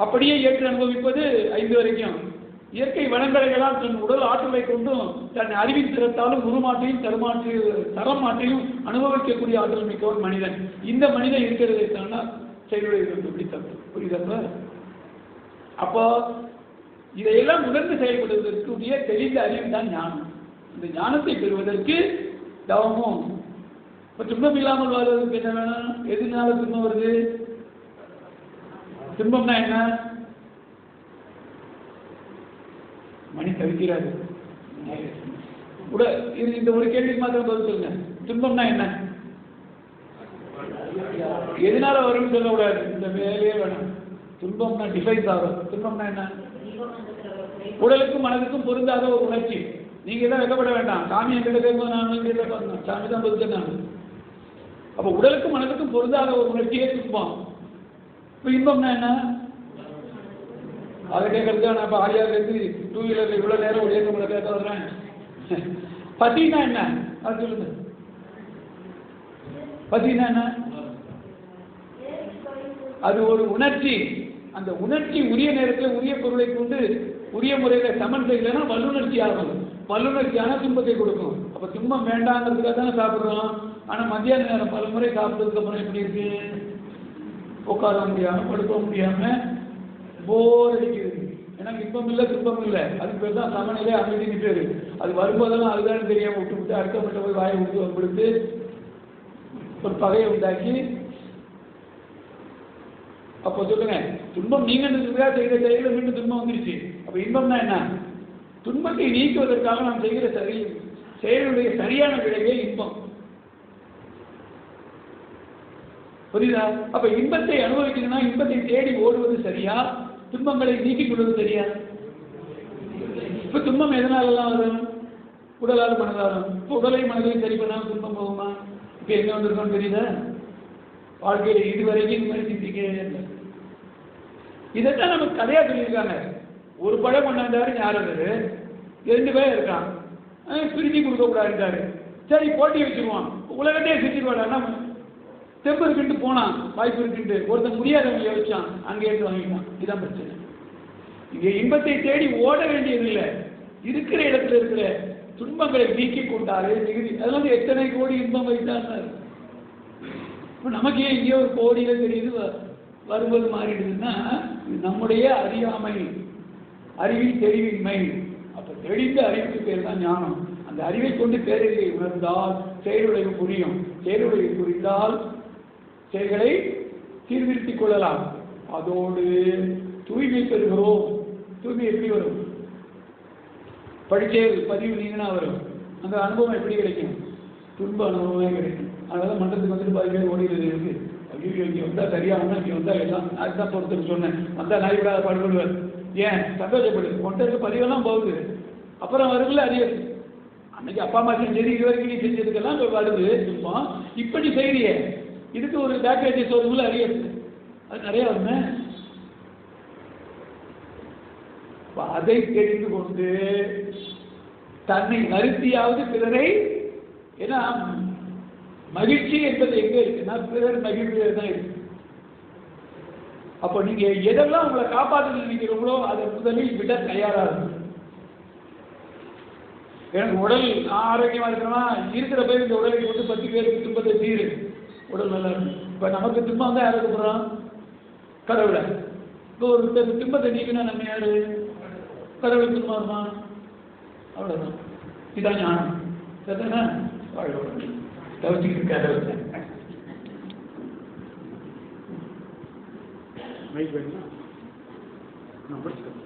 அப்படியே ஏற்று அனுபவிப்பது 5 வரைக்கும். இயற்கை வளங்களை எல்லாம் தன் உடல் ஆற்றலை கொண்டும் தன் அறிவின் திறத்தாலும் உருமாற்றியும் தரம் மாற்றியும் அனுபவிக்கக்கூடிய ஆற்றல் மிக்கவன் மனிதன். இந்த மனிதன் இருக்கிறதை தானா செயலுடைய பிடித்தது. புரியுதா? அப்போ இதையெல்லாம் உணர்ந்து செயல்படுவதற்குரிய தெளிந்த அறிவு தான் ஞானம். இந்த ஞானத்தை பெறுவதற்கு தவமும். இப்போ துன்பம் இல்லாமல் வாழ்வதற்கு என்ன வேணும்? எதுனால துன்பம் வருது? துன்பம்னா என்ன? மணி தவிக்கிறாரு. இந்த ஒரு கேள்விக்கு மாத்திரம் பதில் சொல்லுங்க. துன்பம்னா என்ன? எதனால வரும்னு சொல்லக்கூடாது. இந்த வேலையே வேணும். துன்பம்னா டிஃபைன்ஸ் ஆகும். துன்பம்னா என்ன? உடலுக்கும் மனதுக்கும் பொருந்தாத ஒரு உணர்ச்சி. நீங்க தான் வெக்கப்பட வேண்டாம். சாமி என்கிட்ட கேட்கும், நான் சாமி தான் பதில். அப்போ உடலுக்கும் மனதுக்கும் பொருந்தாத ஒரு உணர்ச்சியே துன்பம். இப்போ இன்பம்னா என்ன? அதை கேட்கறதுக்கு நான் இப்போ ஆரியாவிலேருந்து 2 வீலரில் இவ்வளோ நேரம் ஒழிய உங்களை கேட்க வர்றேன். பசினா என்ன? அது சொல்லுங்க. பசினா என்ன? அது ஒரு உணர்ச்சி. அந்த உணர்ச்சி உரிய நேரத்தில் உரிய பொருளை கொண்டு உரிய முறையில் சமன் செய்யலைன்னா வல்லுணர்ச்சி ஆகும். வல்லுணர்ச்சியான துன்பத்தை கொடுக்கும். அப்போ துன்பம் வேண்டாங்கிறதுக்காக தானே சாப்பிட்றோம். ஆனால் மத்தியான நேரம் பல முறை சாப்பிட்டதுக்கு அப்புறம் எப்படி இருக்கு? உட்கார முடியாமல், படுக்க முடியாமல், போர் அடிக்குது. எனக்கு இன்பம் இல்லை, துன்பம் இல்லை. அதுக்கு பேர் தான் சமநிலை, அமைதின்னு பேர். அது வரும்போதெல்லாம் அதுதான் தெரியாமல் விட்டு அடுத்தவங்கிட்ட போய் வாயை விட்டு வம்பிடுத்து ஒரு பகையை உண்டாக்கி. அப்போ சொல்லுங்க, துன்பம் நீங்க செய்கிற செயலில் மீண்டும் துன்பம் வந்துருச்சு. அப்போ இன்பம்னா என்ன? துன்பத்தை நீக்குவதற்காக நாம் செய்கிற செயலுடைய சரியான விளைவே இன்பம். புரியுதா? அப்ப இன்பத்தை அனுபவிக்கணும்னா இன்பத்தை தேடி ஓடுவது சரியா, துன்பங்களை நீக்கிக் கொள்வது சரியா? இப்ப துன்பம் எதனாலலாம் வரும்? உடலாலும் மனதாலும். இப்போ உடலையும் மனதையும் சரி பண்ணாமல் துன்பம் போகுமா? இப்ப எங்க வந்திருக்கோம் தெரியுதா? வாழ்க்கையில இதுவரைக்கும் இந்த மாதிரி சிந்திக்கவே இல்லை. இதைத்தான் நமக்கு கதையா சொல்லியிருக்காங்க. ஒரு படம் கொண்டாண்டாரு ஞானவர், 2 பேர் இருக்கான், பிரிச்சு கொடுக்க கூடாதுட்டாரு. சரி போட்டி வச்சிருவான், உலகத்தையே செஞ்சிருவாடா. தெம்பு இருக்குன்ட்டு போனான், வாய்ப்பு இருக்குன்ட்டு. ஒருத்தன் முடியாதவங்க யோசிச்சான், அங்கே எடுத்து வாங்கிட்டான். இதுதான் பிரச்சனை. இங்கே இன்பத்தை தேடி ஓட வேண்டியதில்லை. இருக்கிற இடத்துல இருக்கிற துன்பங்களை நீக்கி கொண்டாலே மிகுதி. அதனால எத்தனை கோடி இன்பம் வைத்தார். இப்போ நமக்கு ஏன் இங்கே ஒரு கோடியில தெரியுது வருவது மாறிடுதுன்னா நம்முடைய அறியாமை, அறிவின் தெளிவின்மை. அப்போ தெளிந்த அறிவுக்கு பேர் தான் ஞானம். அந்த அறிவை கொண்டு பேரறிவை உணர்ந்தால் செயலுடைய புரியும். செயலுடைய புரிந்தால் செயல்களை சீர்திருத்திக் கொள்ளலாம். அதோடு தூய்மை பெறுகிறோம். தூய்மை எப்படி வரும்? படிச்சேல் பதிவு நீங்கன்னா வரும். அந்த அனுபவம் எப்படி கிடைக்கும்? துன்ப அனுபவமே கிடைக்கும். அதனால மன்றத்துக்கு வந்துட்டு 10 பேர் ஓடிடுறது இருக்கு. ஐயோ இங்கே வந்தால் சரியாகணும், இங்கே வந்தால் எல்லாம். அதுதான் பொறுத்துன்னு சொன்னேன். வந்தால் நாய் விடாத பாடுபடுவார். ஏன்? சந்தோஷப்படு. ஒன்றரை பதிவெல்லாம் போகுது. அப்புறம் வருதுல அறியது. அன்னைக்கு அப்பா அம்மா செஞ்சது இது வரைக்கும் நீ செஞ்சதுக்கெல்லாம் வருது துன்பம். இப்ப நீ செய்யறிய, இதுக்கு ஒரு பேக்கேஜஸ் வருதுல அறியது. அது நிறைய வருமே. அதை தெரிந்து கொண்டு தன்னை வருத்தியாவது பிறரை, ஏன்னா மகிழ்ச்சி என்பது எங்க இருக்குன்னா பிறர் மகிழ்ச்சியில தான் இருக்கு. அப்போ நீங்க எதெல்லாம் உங்களை காப்பாற்ற நினைக்கிறீங்களோ அதை முதலில் விட தயாரா இருக்கும். எனக்கு உடல் ஆரோக்கியமா இருக்கிறோமா, இருக்கிற பேர் இந்த உடலை கொண்டு 10 பேருக்கு துன்பத்தை தீரு, உடல் நல்லா இருக்கும். இப்ப நமக்கு துன்பம் தான் யாருக்கு போறோம்? கடவுளை. இப்போ ஒரு துன்பத்தை நீக்கினா நம்ம யாரு? கடவுள் துன்பம் வருமா? அவ்வளவுதான். இதான் ஞானம். சரிதானே? தவிச்சிக்கிட்டு இருக்காரு. மைக் வேணுமா? நான் படிச்சுக்கிறேன்.